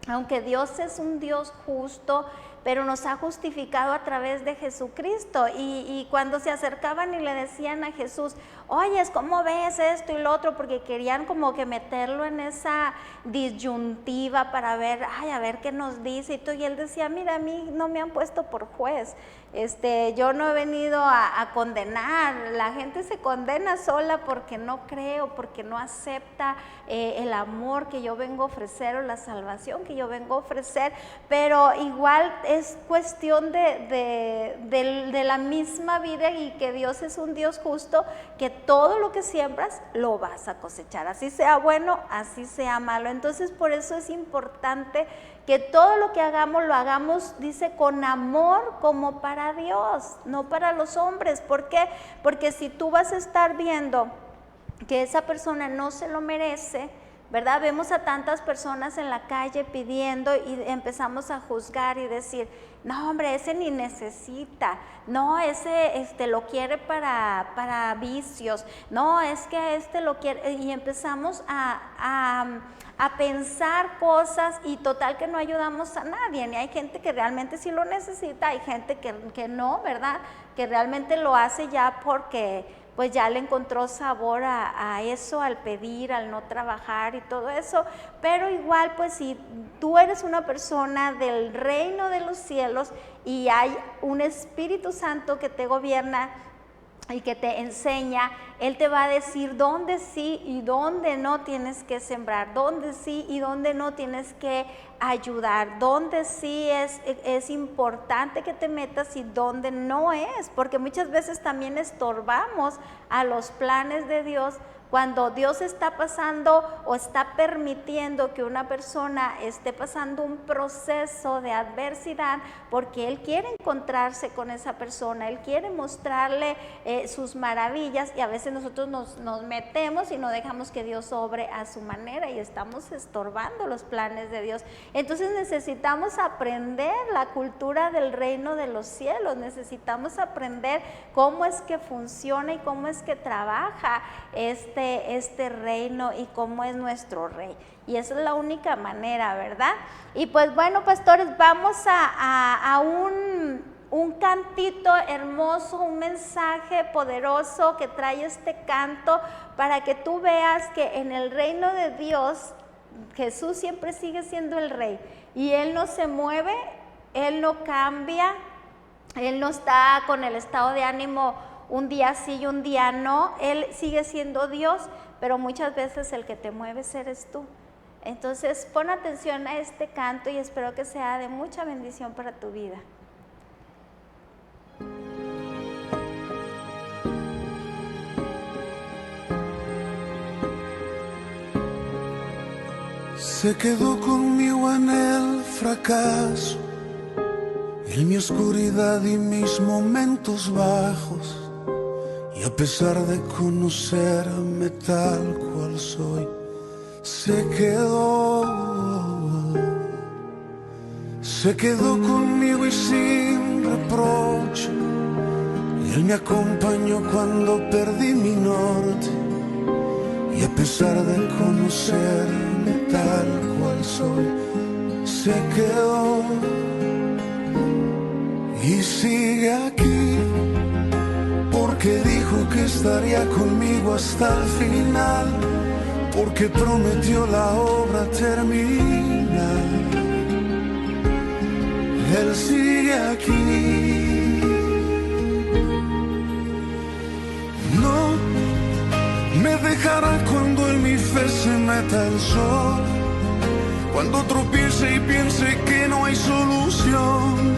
S1: aunque Dios es un Dios justo, pero nos ha justificado a través de Jesucristo. Y cuando se acercaban y le decían a Jesús, oye, ¿cómo ves esto y lo otro? Porque querían como que meterlo en esa disyuntiva para ver, a ver qué nos dice y todo. Y él decía, mira, a mí no me han puesto por juez, Yo no he venido a condenar. La gente se condena sola porque no cree o porque no acepta el amor que yo vengo a ofrecer o la salvación que yo vengo a ofrecer, pero igual es cuestión de la misma vida, y que Dios es un Dios justo, que todo lo que siembras lo vas a cosechar, así sea bueno, así sea malo. Entonces por eso es importante que todo lo que hagamos lo hagamos, dice, con amor, como para Dios, no para los hombres. ¿Por qué? Porque si tú vas a estar viendo que esa persona no se lo merece, ¿verdad? Vemos a tantas personas en la calle pidiendo y empezamos a juzgar y decir, no hombre, ese ni necesita, no, ese lo quiere para vicios, no, es que lo quiere, y empezamos a pensar cosas, y total que no ayudamos a nadie. Ni hay gente que realmente sí lo necesita, hay gente que no, ¿verdad? Que realmente lo hace ya porque pues ya le encontró sabor a eso, al pedir, al no trabajar y todo eso. Pero igual, pues si tú eres una persona del reino de los cielos y hay un Espíritu Santo que te gobierna y que te enseña, Él te va a decir dónde sí y dónde no tienes que sembrar, dónde sí y dónde no tienes que ayudar, dónde sí es importante que te metas y dónde no es, porque muchas veces también estorbamos a los planes de Dios cuando Dios está pasando o está permitiendo que una persona esté pasando un proceso de adversidad, porque Él quiere encontrarse con esa persona, Él quiere mostrarle sus maravillas, y a veces nosotros nos metemos y no dejamos que Dios obre a su manera y estamos estorbando los planes de Dios. Entonces necesitamos aprender la cultura del reino de los cielos, necesitamos aprender cómo es que funciona y cómo es que trabaja este reino y cómo es nuestro rey. Y esa es la única manera, ¿verdad? Y pues bueno, pastores, vamos a un cantito hermoso, un mensaje poderoso que trae este canto, para que tú veas que en el reino de Dios Jesús siempre sigue siendo el rey, y Él no se mueve, Él no cambia, Él no está con el estado de ánimo un día sí y un día no. Él sigue siendo Dios, pero muchas veces el que te mueves eres tú. Entonces pon atención a este canto y espero que sea de mucha bendición para tu vida.
S4: Se quedó conmigo en el fracaso, en mi oscuridad y mis momentos bajos. Y a pesar de conocerme tal cual soy, se quedó conmigo y sin reproche. Él me acompañó cuando perdí mi norte. Y a pesar de conocerme tal cual soy, se quedó y sigue aquí, porque dijo que estaría conmigo hasta el final, porque prometió la obra terminar. Él sigue aquí. No me dejará cuando en mi fe se meta el sol, cuando tropiece y piense que no hay solución.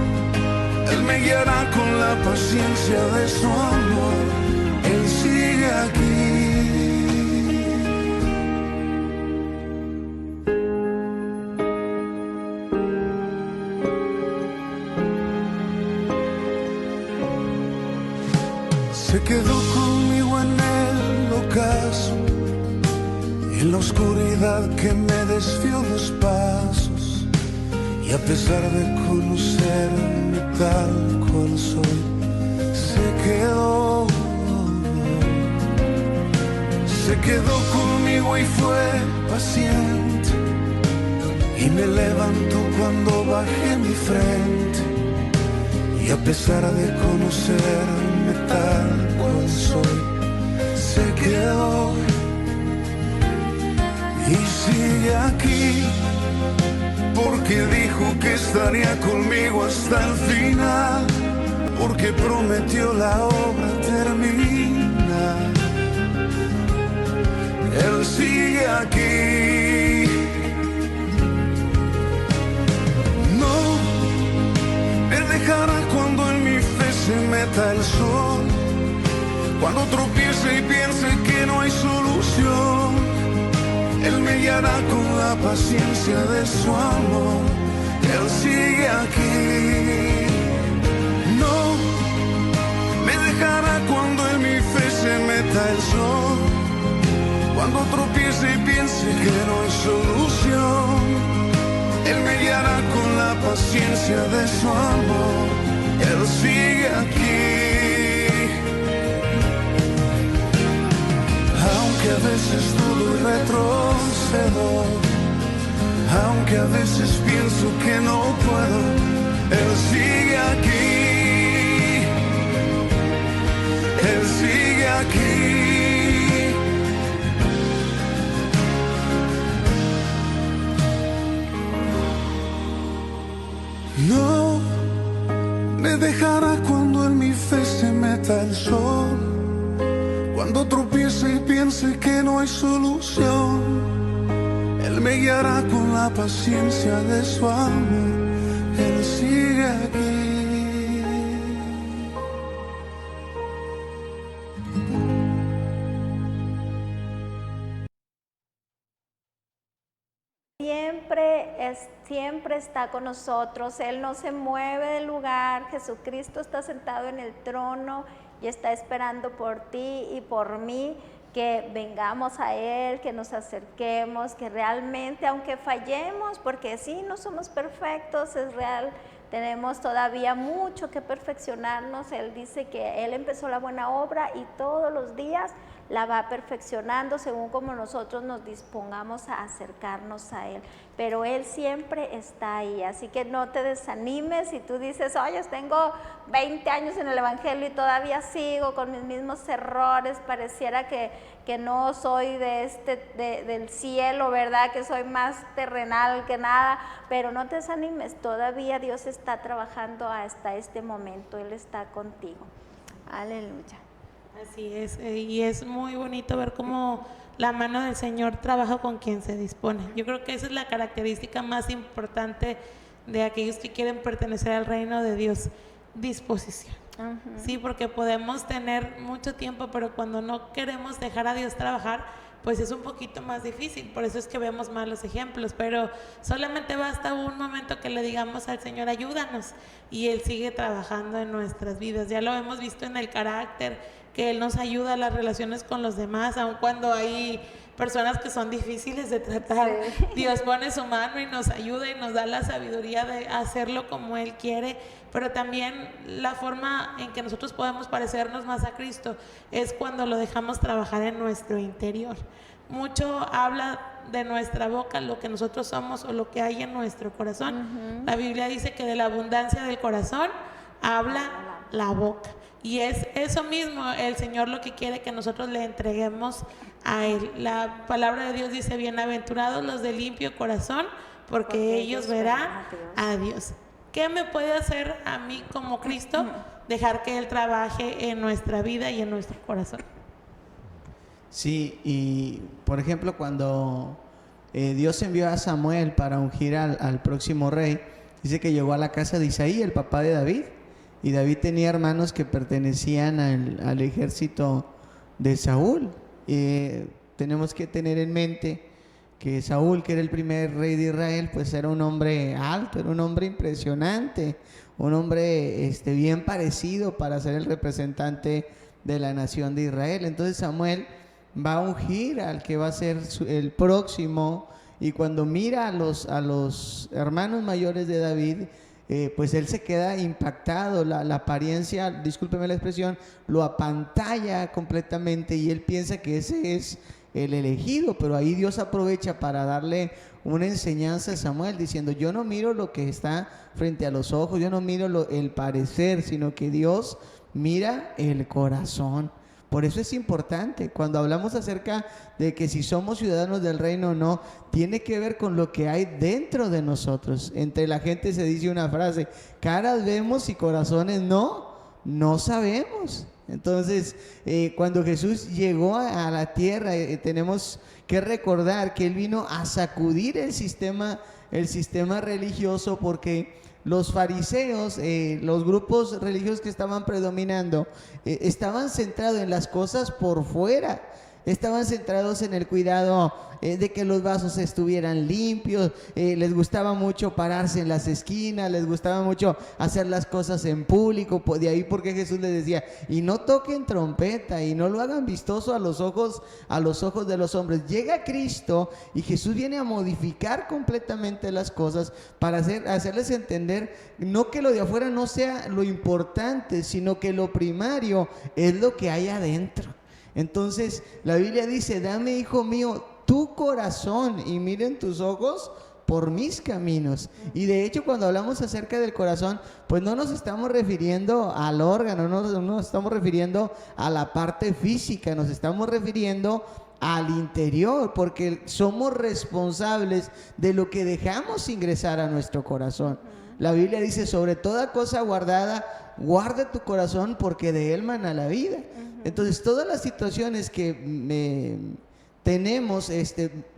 S4: Él me guiará con la paciencia de su amor. Él sigue aquí. Se quedó conmigo en el ocaso, en la oscuridad que me desvió los pasos. Y a pesar de conocerme tal cual soy, se quedó conmigo y fue paciente, y me levantó cuando bajé mi frente. Y a pesar de conocerme tal cual soy, se quedó y sigue aquí, porque dijo que estaría conmigo hasta el final, porque prometió la obra terminar. Él sigue aquí. No me dejará cuando en mi fe se meta el sol, cuando tropiece y piense que no hay solución. Él me guiará con la paciencia de su amor. Él sigue aquí. No me dejará cuando en mi fe se meta el sol, cuando tropiece y piense que no hay solución. Él me guiará con la paciencia de su amor. Él sigue aquí. Aunque a veces dudo y retrocedo, aunque a veces pienso que no puedo, Él sigue aquí. Él sigue aquí. No me dejará cuando en mi fe se meta el sol, cuando tropiece y piense que no hay solución. Él me guiará con la paciencia de su amor. Él sigue aquí.
S1: Siempre está con nosotros. Él no se mueve del lugar. Jesucristo está sentado en el trono y está esperando por ti y por mí, que vengamos a Él, que nos acerquemos, que realmente, aunque fallemos, porque sí, no somos perfectos, es real, tenemos todavía mucho que perfeccionarnos. Él dice que Él empezó la buena obra y todos los días la va perfeccionando según como nosotros nos dispongamos a acercarnos a Él. Pero Él siempre está ahí, así que no te desanimes. Si tú dices, oye, tengo 20 años en el Evangelio y todavía sigo con mis mismos errores, pareciera que no soy del cielo, ¿verdad? Que soy más terrenal que nada, pero no te desanimes, todavía Dios está trabajando hasta este momento, Él está contigo. Aleluya.
S2: Así es, y es muy bonito ver cómo la mano del Señor trabaja con quien se dispone. Yo creo que esa es la característica más importante de aquellos que quieren pertenecer al reino de Dios: disposición. Sí, porque podemos tener mucho tiempo, pero cuando no queremos dejar a Dios trabajar, pues es un poquito más difícil. Por eso es que vemos malos ejemplos, pero solamente basta un momento que le digamos al Señor, ayúdanos, y Él sigue trabajando en nuestras vidas. Ya lo hemos visto en el carácter, que Él nos ayuda a las relaciones con los demás, aun cuando hay personas que son difíciles de tratar. Sí. Dios pone su mano y nos ayuda y nos da la sabiduría de hacerlo como Él quiere. Pero también la forma en que nosotros podemos parecernos más a Cristo es cuando lo dejamos trabajar en nuestro interior. Mucho habla de nuestra boca lo que nosotros somos o lo que hay en nuestro corazón. La Biblia dice que de la abundancia del corazón habla la boca. Y es eso mismo el Señor lo que quiere que nosotros le entreguemos a Él. La palabra de Dios dice, bienaventurados los de limpio corazón, porque ellos verán a Dios. ¿Qué me puede hacer a mí como Cristo? Dejar que Él trabaje en nuestra vida y en nuestro corazón.
S3: Sí, y por ejemplo cuando Dios envió a Samuel para ungir al próximo rey, dice que llegó a la casa de Isaí, el papá de David, y David tenía hermanos que pertenecían al ejército de Saúl. Tenemos que tener en mente que Saúl, que era el primer rey de Israel, pues era un hombre alto, era un hombre impresionante, un hombre bien parecido para ser el representante de la nación de Israel. Entonces Samuel va a ungir al que va a ser el próximo, y cuando mira a los hermanos mayores de David, pues él se queda impactado. La apariencia, discúlpeme la expresión, lo apantalla completamente, y él piensa que ese es el elegido. Pero ahí Dios aprovecha para darle una enseñanza a Samuel, diciendo, yo no miro lo que está frente a los ojos, yo no miro el parecer, sino que Dios mira el corazón. Por eso es importante, cuando hablamos acerca de que si somos ciudadanos del reino o no, tiene que ver con lo que hay dentro de nosotros. Entre la gente se dice una frase, caras vemos y corazones no, No sabemos. Entonces, cuando Jesús llegó a la tierra, tenemos que recordar que Él vino a sacudir el sistema religioso, porque los fariseos, los grupos religiosos que estaban predominando, estaban centrados en las cosas por fuera. Estaban centrados en el cuidado de que los vasos estuvieran limpios, les gustaba mucho pararse en las esquinas, les gustaba mucho hacer las cosas en público. De ahí porque Jesús les decía, y no toquen trompeta y no lo hagan vistoso a los ojos de los hombres. Llega Cristo y Jesús viene a modificar completamente las cosas para hacerles entender, no que lo de afuera no sea lo importante, sino que lo primario es lo que hay adentro. Entonces la Biblia dice, dame, hijo mío, tu corazón y miren tus ojos por mis caminos. Y de hecho, cuando hablamos acerca del corazón, pues no nos estamos refiriendo al órgano, no nos estamos refiriendo a la parte física, nos estamos refiriendo al interior, porque somos responsables de lo que dejamos ingresar a nuestro corazón. La Biblia dice, sobre toda cosa guardada, guarda tu corazón porque de él mana la vida. Entonces, todas las situaciones que tenemos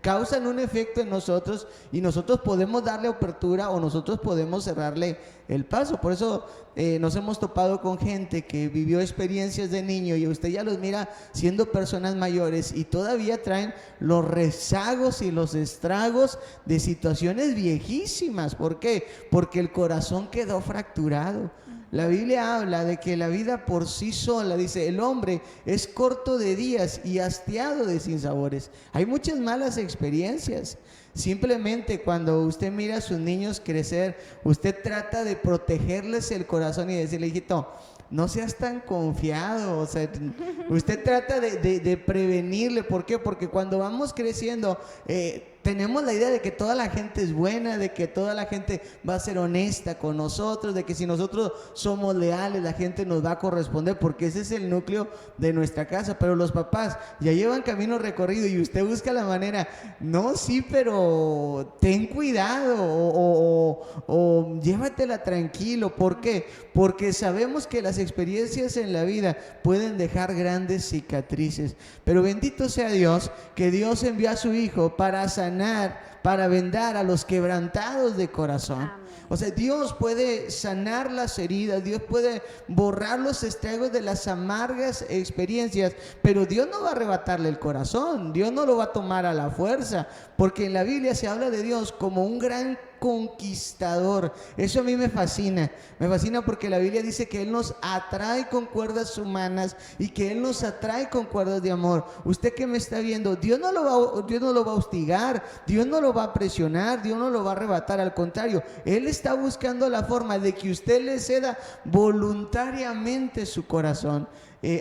S3: causan un efecto en nosotros, y nosotros podemos darle apertura o nosotros podemos cerrarle el paso. Por eso nos hemos topado con gente que vivió experiencias de niño y usted ya los mira siendo personas mayores y todavía traen los rezagos y los estragos de situaciones viejísimas. ¿Por qué? Porque el corazón quedó fracturado. La Biblia habla de que la vida por sí sola, dice, el hombre es corto de días y hastiado de sinsabores. Hay muchas malas experiencias. Simplemente cuando usted mira a sus niños crecer, usted trata de protegerles el corazón y decirle, hijito, no seas tan confiado. O sea, usted trata de prevenirle. ¿Por qué? Porque cuando vamos creciendo, tenemos la idea de que toda la gente es buena, de que toda la gente va a ser honesta con nosotros, de que si nosotros somos leales, la gente nos va a corresponder, porque ese es el núcleo de nuestra casa. Pero los papás ya llevan camino recorrido y usted busca la manera, no, sí, pero ten cuidado o llévatela tranquilo. ¿Por qué? Porque sabemos que las experiencias en la vida pueden dejar grandes cicatrices. Pero bendito sea Dios, que Dios envió a su Hijo para sanar, para vendar a los quebrantados de corazón. Amén. O sea, Dios puede sanar las heridas, Dios puede borrar los estragos de las amargas experiencias, pero Dios no va a arrebatarle el corazón, Dios no lo va a tomar a la fuerza, porque en la Biblia se habla de Dios como un gran conquistador. Eso a mí me fascina porque la Biblia dice que Él nos atrae con cuerdas humanas y que Él nos atrae con cuerdas de amor. Usted que me está viendo, Dios no lo va a hostigar, Dios no lo va a presionar, Dios no lo va a arrebatar. Al contrario, Él está buscando la forma de que usted le ceda voluntariamente su corazón.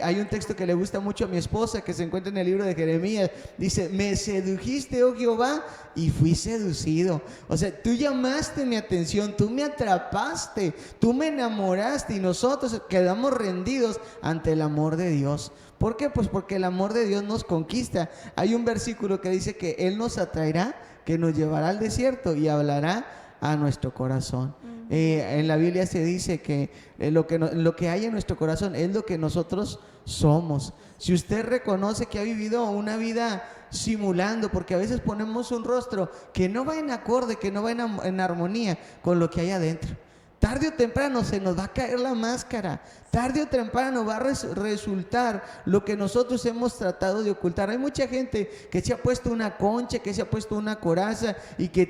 S3: Hay un texto que le gusta mucho a mi esposa, que se encuentra en el libro de Jeremías. Dice, me sedujiste, oh Jehová, y fui seducido. O sea, tú llamaste mi atención, tú me atrapaste, tú me enamoraste, y nosotros quedamos rendidos ante el amor de Dios. ¿Por qué? Pues porque el amor de Dios nos conquista. Hay un versículo que dice que Él nos atraerá, que nos llevará al desierto y hablará a nuestro corazón. En la Biblia se dice que lo que hay en nuestro corazón es lo que nosotros somos. Si usted reconoce que ha vivido una vida simulando, porque a veces ponemos un rostro que no va en acorde, que no va en armonía con lo que hay adentro, tarde o temprano se nos va a caer la máscara, tarde o temprano va a resultar lo que nosotros hemos tratado de ocultar. Hay mucha gente que se ha puesto una concha, que se ha puesto una coraza y que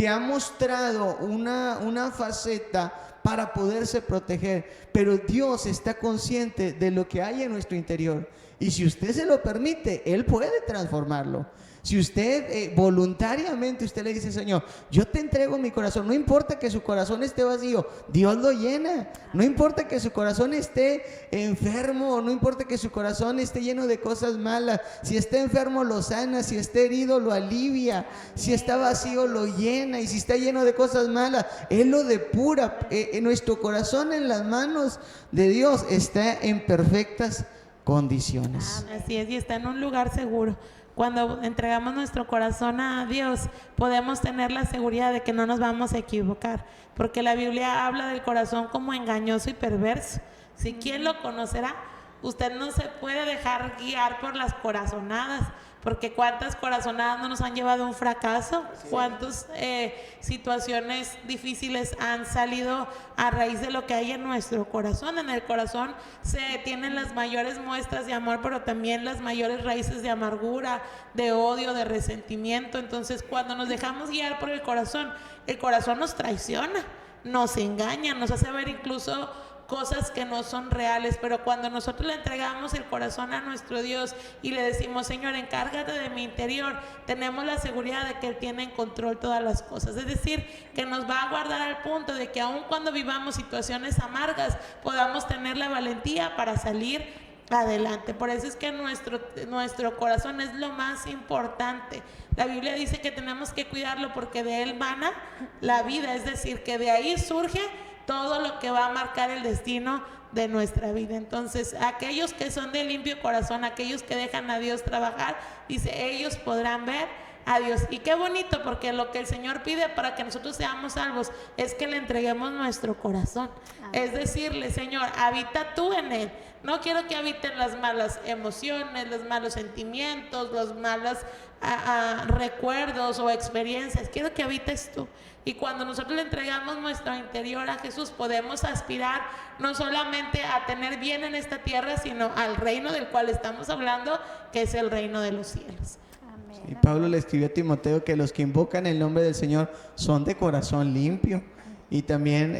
S3: ha mostrado una faceta para poderse proteger, pero Dios está consciente de lo que hay en nuestro interior, y si usted se lo permite, Él puede transformarlo. Si usted voluntariamente usted le dice, Señor, yo te entrego mi corazón, no importa que su corazón esté vacío, Dios lo llena. No importa que su corazón esté enfermo, no importa que su corazón esté lleno de cosas malas. Si está enfermo lo sana, si está herido lo alivia, si está vacío lo llena, y si está lleno de cosas malas, Él lo depura. Nuestro corazón en las manos de Dios está en perfectas condiciones.
S2: Así es, y está en un lugar seguro. cuando entregamos nuestro corazón a Dios, podemos tener la seguridad de que no nos vamos a equivocar, porque la Biblia habla del corazón como engañoso y perverso. Si quién lo conocerá, usted no se puede dejar guiar por las corazonadas, porque cuántas corazonadas no nos han llevado a un fracaso, cuántas situaciones difíciles han salido a raíz de lo que hay en nuestro corazón. En el corazón se tienen las mayores muestras de amor, pero también las mayores raíces de amargura, de odio, de resentimiento. Entonces, cuando nos dejamos guiar por el corazón nos traiciona, nos engaña, nos hace ver incluso cosas que no son reales. Pero cuando nosotros le entregamos el corazón a nuestro Dios y le decimos: Señor, encárgate de mi interior, tenemos la seguridad de que Él tiene en control todas las cosas. Es decir, que nos va a guardar al punto de que aun cuando vivamos situaciones amargas, podamos tener la valentía para salir adelante. Por eso es que nuestro corazón es lo más importante. La Biblia dice que tenemos que cuidarlo porque de él mana la vida, es decir, que de ahí surge todo lo que va a marcar el destino de nuestra vida. Entonces, aquellos que son de limpio corazón, aquellos que dejan a Dios trabajar, dice, ellos podrán ver a Dios. Y qué bonito, porque lo que el Señor pide para que nosotros seamos salvos es que le entreguemos nuestro corazón. Es decirle: Señor, habita tú en él. No quiero que habiten las malas emociones, los malos sentimientos, los malos recuerdos o experiencias. Quiero que habites tú. Y cuando nosotros le entregamos nuestro interior a Jesús, podemos aspirar no solamente a tener bien en esta tierra, sino al reino del cual estamos hablando, que es el reino de los cielos.
S3: Y Pablo le escribió a Timoteo que los que invocan el nombre del Señor son de corazón limpio. Y también,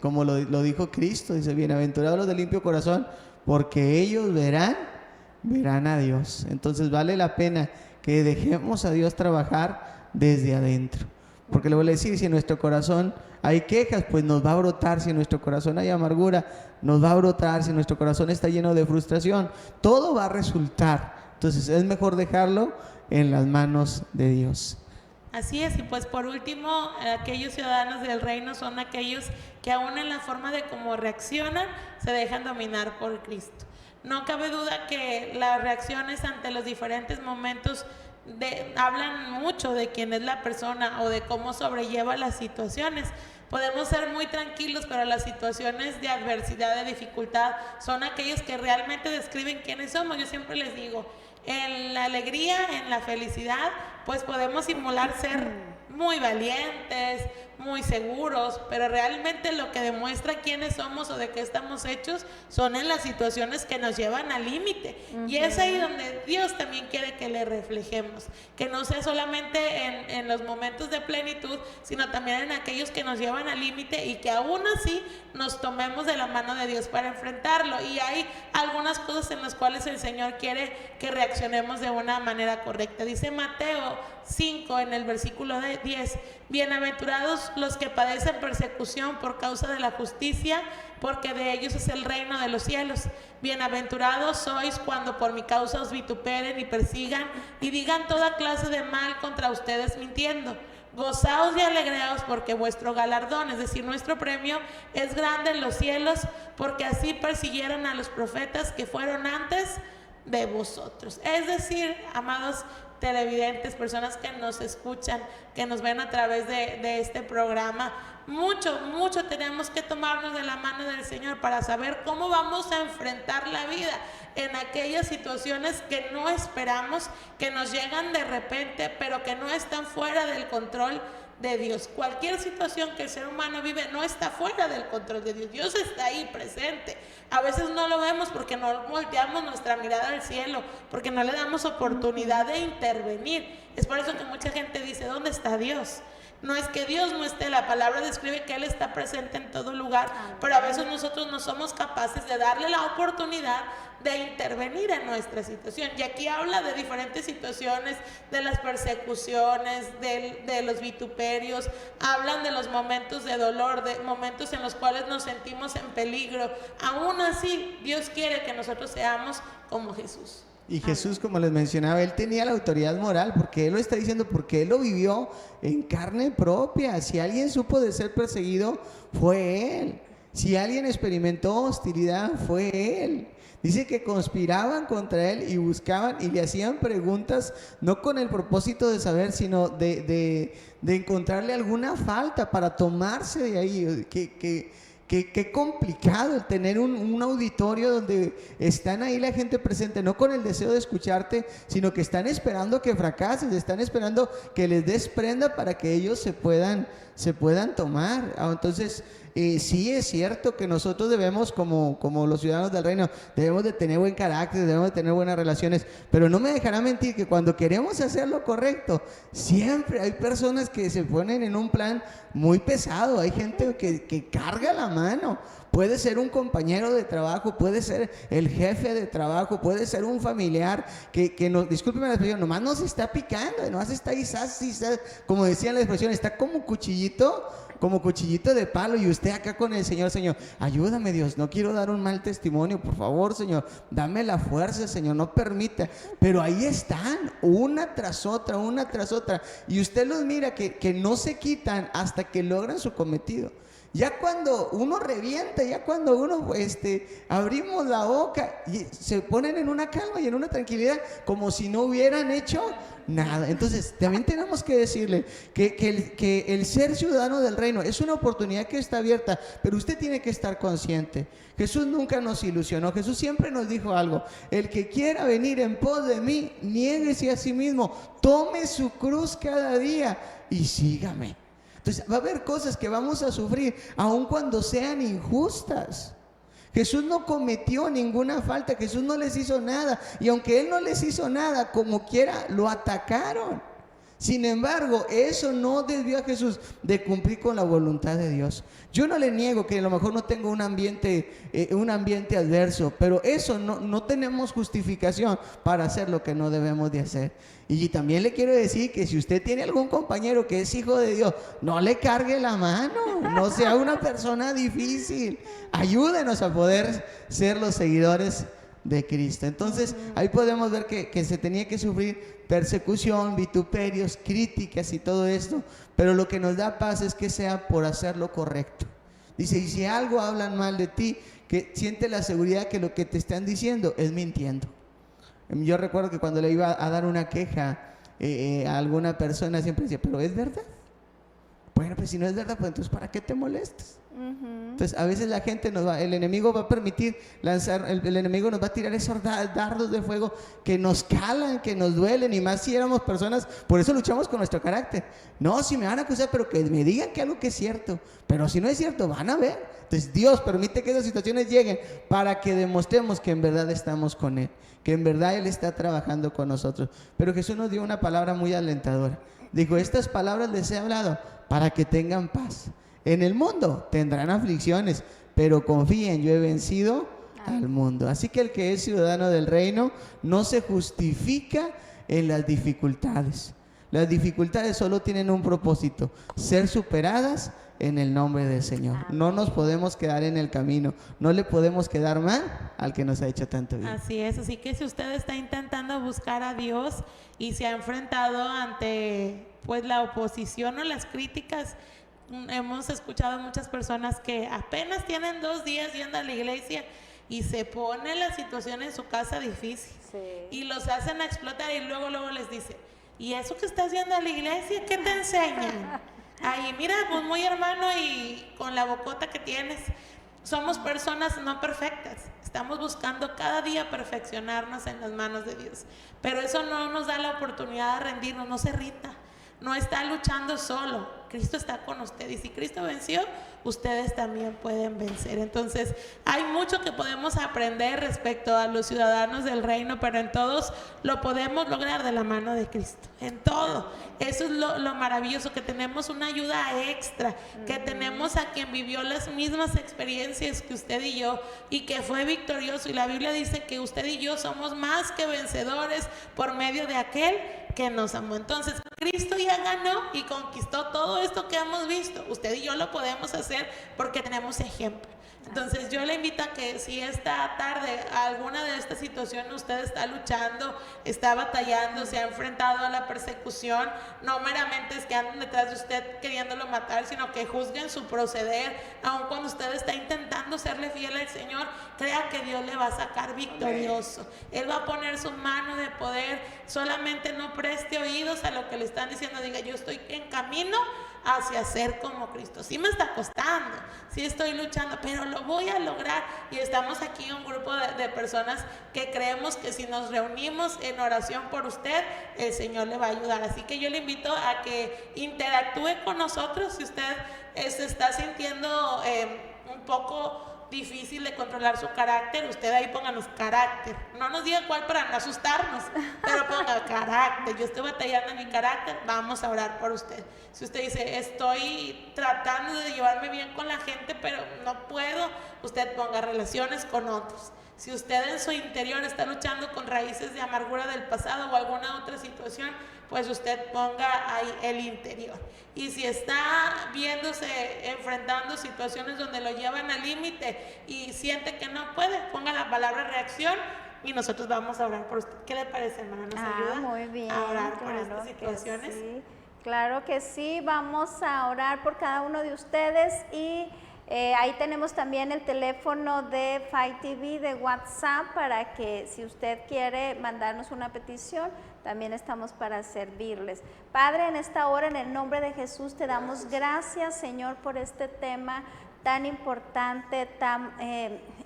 S3: como lo dijo Cristo, dice: bienaventurados los de limpio corazón, porque ellos verán a Dios. Entonces vale la pena que dejemos a Dios trabajar desde adentro. Porque le voy a decir, si en nuestro corazón hay quejas, pues nos va a brotar. Si en nuestro corazón hay amargura, nos va a brotar. Si nuestro corazón está lleno de frustración, todo va a resultar. Entonces es mejor dejarlo en las manos de Dios.
S2: Así es. Y pues por último, aquellos ciudadanos del reino son aquellos que aún en la forma de cómo reaccionan, se dejan dominar por Cristo. No cabe duda que las reacciones ante los diferentes momentos hablan mucho de quién es la persona o de cómo sobrelleva las situaciones. Podemos ser muy tranquilos, pero las situaciones de adversidad, de dificultad, son aquellos que realmente describen quiénes somos. Yo siempre les digo, en la alegría, en la felicidad, pues podemos simular ser muy valientes, muy seguros, pero realmente lo que demuestra quiénes somos o de qué estamos hechos son en las situaciones que nos llevan al límite. Y es ahí donde Dios también quiere que le reflejemos, que no sea solamente en los momentos de plenitud, sino también en aquellos que nos llevan al límite, y que aún así nos tomemos de la mano de Dios para enfrentarlo. Y hay algunas cosas en las cuales el Señor quiere que reaccionemos de una manera correcta. Dice Mateo 5 en el versículo 10: bienaventurados los que padecen persecución por causa de la justicia, porque de ellos es el reino de los cielos. Bienaventurados sois cuando por mi causa os vituperen y persigan y digan toda clase de mal contra ustedes mintiendo. Gozaos y alegreaos, porque vuestro galardón, es decir, nuestro premio, es grande en los cielos, porque así persiguieron a los profetas que fueron antes de vosotros. Es decir, amados televidentes, personas que nos escuchan, que nos ven a través de este programa, mucho tenemos que tomarnos de la mano del Señor para saber cómo vamos a enfrentar la vida en aquellas situaciones que no esperamos, que nos llegan de repente, pero que no están fuera del control de Dios. Cualquier situación que el ser humano vive no está fuera del control de Dios. Dios está ahí presente. A veces no lo vemos porque no volteamos nuestra mirada al cielo, porque no le damos oportunidad de intervenir. Es por eso que mucha gente dice: ¿dónde está Dios? No es que Dios no esté, la palabra describe que Él está presente en todo lugar, pero a veces nosotros no somos capaces de darle la oportunidad de intervenir en nuestra situación. Y aquí habla de diferentes situaciones, de las persecuciones, de los vituperios, hablan de los momentos de dolor, de momentos en los cuales nos sentimos en peligro. Aún así, Dios quiere que nosotros seamos como Jesús.
S3: Y Jesús, como les mencionaba, Él tenía la autoridad moral, porque Él lo está diciendo, porque Él lo vivió en carne propia. Si alguien supo de ser perseguido, fue Él. Si alguien experimentó hostilidad, fue él. Dice que conspiraban contra él y buscaban y le hacían preguntas, no con el propósito de saber, sino de encontrarle alguna falta para tomarse de ahí. Qué complicado el tener un auditorio donde están ahí la gente presente, no con el deseo de escucharte, sino que están esperando que fracases, están esperando que les des prenda para que ellos se puedan tomar. Entonces, sí es cierto que nosotros debemos, como los ciudadanos del reino, debemos de tener buen carácter, debemos de tener buenas relaciones, pero no me dejará mentir que cuando queremos hacer lo correcto, siempre hay personas que se ponen en un plan muy pesado. Hay gente que carga la mano. Puede ser un compañero de trabajo, puede ser el jefe de trabajo, puede ser un familiar que nos, discúlpeme la expresión, nomás nos está picando, nomás está ahí, como decían la expresión, está como cuchillito de palo, y usted acá con el Señor, ayúdame Dios, no quiero dar un mal testimonio, por favor Señor, dame la fuerza Señor, no permita, pero ahí están, una tras otra, y usted los mira que no se quitan hasta que logran su cometido. Ya cuando uno revienta, ya cuando uno abrimos la boca, y se ponen en una calma y en una tranquilidad como si no hubieran hecho nada. Entonces también tenemos que decirle que el ser ciudadano del reino es una oportunidad que está abierta, pero usted tiene que estar consciente. Jesús nunca nos ilusionó. Jesús siempre nos dijo algo: el que quiera venir en pos de mí, niéguese a sí mismo, tome su cruz cada día y sígame. Entonces va a haber cosas que vamos a sufrir, aun cuando sean injustas. Jesús no cometió ninguna falta, Jesús no les hizo nada, y aunque Él no les hizo nada, como quiera, lo atacaron. Sin embargo, eso no desvió a Jesús de cumplir con la voluntad de Dios. Yo no le niego que a lo mejor no tengo un ambiente adverso, pero eso no tenemos justificación para hacer lo que no debemos de hacer. Y también le quiero decir que si usted tiene algún compañero que es hijo de Dios, no le cargue la mano, no sea una persona difícil. Ayúdenos a poder ser los seguidores de Cristo. Entonces ahí podemos ver que se tenía que sufrir persecución, vituperios, críticas y todo esto, pero lo que nos da paz es que sea por hacer lo correcto. Dice, y si algo hablan mal de ti, que siente la seguridad que lo que te están diciendo es mintiendo. Yo recuerdo que cuando le iba a dar una queja a alguna persona, siempre decía, pero ¿es verdad? Bueno, pues si no es verdad, pues entonces ¿para qué te molestas? Entonces a veces la gente el enemigo va a permitir lanzar, el enemigo nos va a tirar esos dardos de fuego que nos calan, que nos duelen, y más si éramos personas, por eso luchamos con nuestro carácter. No, si me van a acusar, pero que me digan que algo que es cierto, pero si no es cierto, van a ver. Entonces Dios permite que esas situaciones lleguen para que demostremos que en verdad estamos con Él, que en verdad Él está trabajando con nosotros. Pero Jesús nos dio una palabra muy alentadora. Dijo, estas palabras les he hablado para que tengan paz. En el mundo tendrán aflicciones, pero confíen, yo he vencido al mundo. Así que el que es ciudadano del reino no se justifica en las dificultades. Las dificultades solo tienen un propósito: ser superadas en el nombre del Señor. No nos podemos quedar en el camino, no le podemos quedar mal al que nos ha hecho tanto bien.
S2: Así es, así que si usted está intentando buscar a Dios y se ha enfrentado ante pues la oposición o las críticas, hemos escuchado muchas personas que apenas tienen 2 días yendo a la iglesia y se pone la situación en su casa difícil, y los hacen explotar, y luego les dice, ¿y eso que estás yendo a la iglesia qué te enseñan? Ay, mira, pues muy hermano, y con la bocota que tienes. Somos personas no perfectas, estamos buscando cada día perfeccionarnos en las manos de Dios, pero eso no nos da la oportunidad de rendirnos. No se rinda, no está luchando solo, Cristo está con usted, y si Cristo venció, ustedes también pueden vencer. Entonces hay mucho que podemos aprender respecto a los ciudadanos del reino, pero en todos lo podemos lograr de la mano de Cristo, en todo. Eso es lo maravilloso, que tenemos una ayuda extra, que tenemos a quien vivió las mismas experiencias que usted y yo, y que fue victorioso, y la Biblia dice que usted y yo somos más que vencedores por medio de aquel que nos amó. Entonces, Cristo ya ganó y conquistó todo esto que hemos visto. Usted y yo lo podemos hacer porque tenemos ejemplo. Entonces yo le invito a que si esta tarde alguna de estas situaciones usted está luchando, está batallando, se ha enfrentado a la persecución, no meramente es que anden detrás de usted queriéndolo matar, sino que juzguen su proceder, aun cuando usted está intentando serle fiel al Señor, crea que Dios le va a sacar victorioso. Él va a poner su mano de poder, solamente no preste oídos a lo que le están diciendo, diga yo estoy en camino hacia ser como Cristo. Sí me está costando, sí estoy luchando, pero lo voy a lograr. Y estamos aquí un grupo de personas que creemos que si nos reunimos en oración por usted, el Señor le va a ayudar. Así que yo le invito a que interactúe con nosotros. Si usted se está sintiendo un poco difícil de controlar su carácter, usted ahí pónganos carácter, no nos diga cuál para no asustarnos, pero ponga carácter, yo estoy batallando en mi carácter, vamos a orar por usted. Si usted dice estoy tratando de llevarme bien con la gente pero no puedo, usted ponga relaciones con otros. Si usted en su interior está luchando con raíces de amargura del pasado o alguna otra situación, pues usted ponga ahí el interior. Y si está viéndose, enfrentando situaciones donde lo llevan al límite y siente que no puede, ponga la palabra reacción y nosotros vamos a orar por usted. ¿Qué le parece, hermana? ¿Nos ayuda
S1: muy bien,
S2: a orar por
S1: claro
S2: estas situaciones?
S1: Sí. Claro que sí, vamos a orar por cada uno de ustedes y ahí tenemos también el teléfono de Fight TV de WhatsApp para que si usted quiere mandarnos una petición, también estamos para servirles. Padre, en esta hora, en el nombre de Jesús, te damos gracias, Señor, por este tema tan importante, tan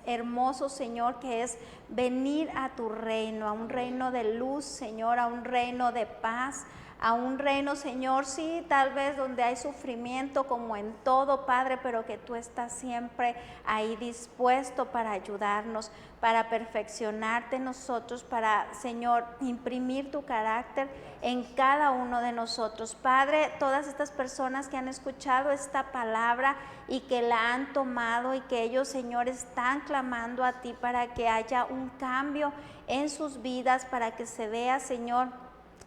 S1: hermoso, Señor, que es venir a tu reino, a un reino de luz, Señor, a un reino de paz, a un reino, Señor, sí, tal vez donde hay sufrimiento como en todo, Padre, pero que tú estás siempre ahí dispuesto para ayudarnos, para perfeccionarte en nosotros, para, Señor, imprimir tu carácter en cada uno de nosotros. Padre, todas estas personas que han escuchado esta palabra y que la han tomado y que ellos, Señor, están clamando a ti para que haya un cambio en sus vidas, para que se vea, Señor,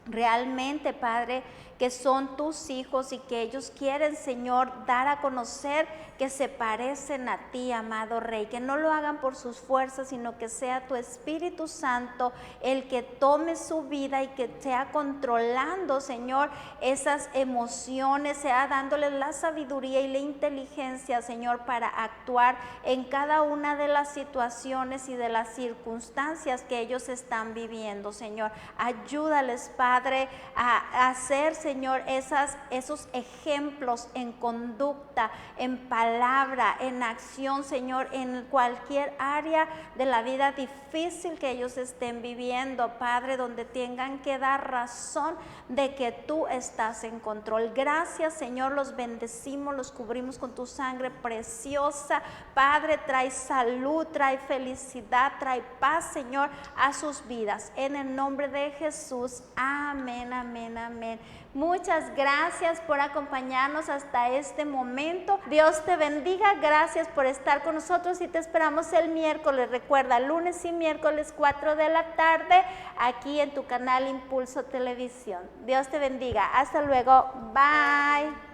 S1: realmente, Padre, que son tus hijos y que ellos quieren, Señor, dar a conocer que se parecen a ti, amado Rey, que no lo hagan por sus fuerzas, sino que sea tu Espíritu Santo el que tome su vida y que sea controlando, Señor, esas emociones, sea dándoles la sabiduría y la inteligencia, Señor, para actuar en cada una de las situaciones y de las circunstancias que ellos están viviendo, Señor. Ayúdales, Padre, a hacer, Señor, esos ejemplos en conducta, en palabra, en acción, Señor, en cualquier área de la vida difícil que ellos estén viviendo, Padre, donde tengan que dar razón de que tú estás en control. Gracias, Señor, los bendecimos, los cubrimos con tu sangre preciosa. Padre, trae salud, trae felicidad, trae paz, Señor, a sus vidas. En el nombre de Jesús, amén, amén, amén. Muchas gracias por acompañarnos hasta este momento. Dios te bendiga. Gracias por estar con nosotros y te esperamos el miércoles. Recuerda, lunes y miércoles 4 de la tarde aquí en tu canal Impulso Televisión. Dios te bendiga. Hasta luego. Bye.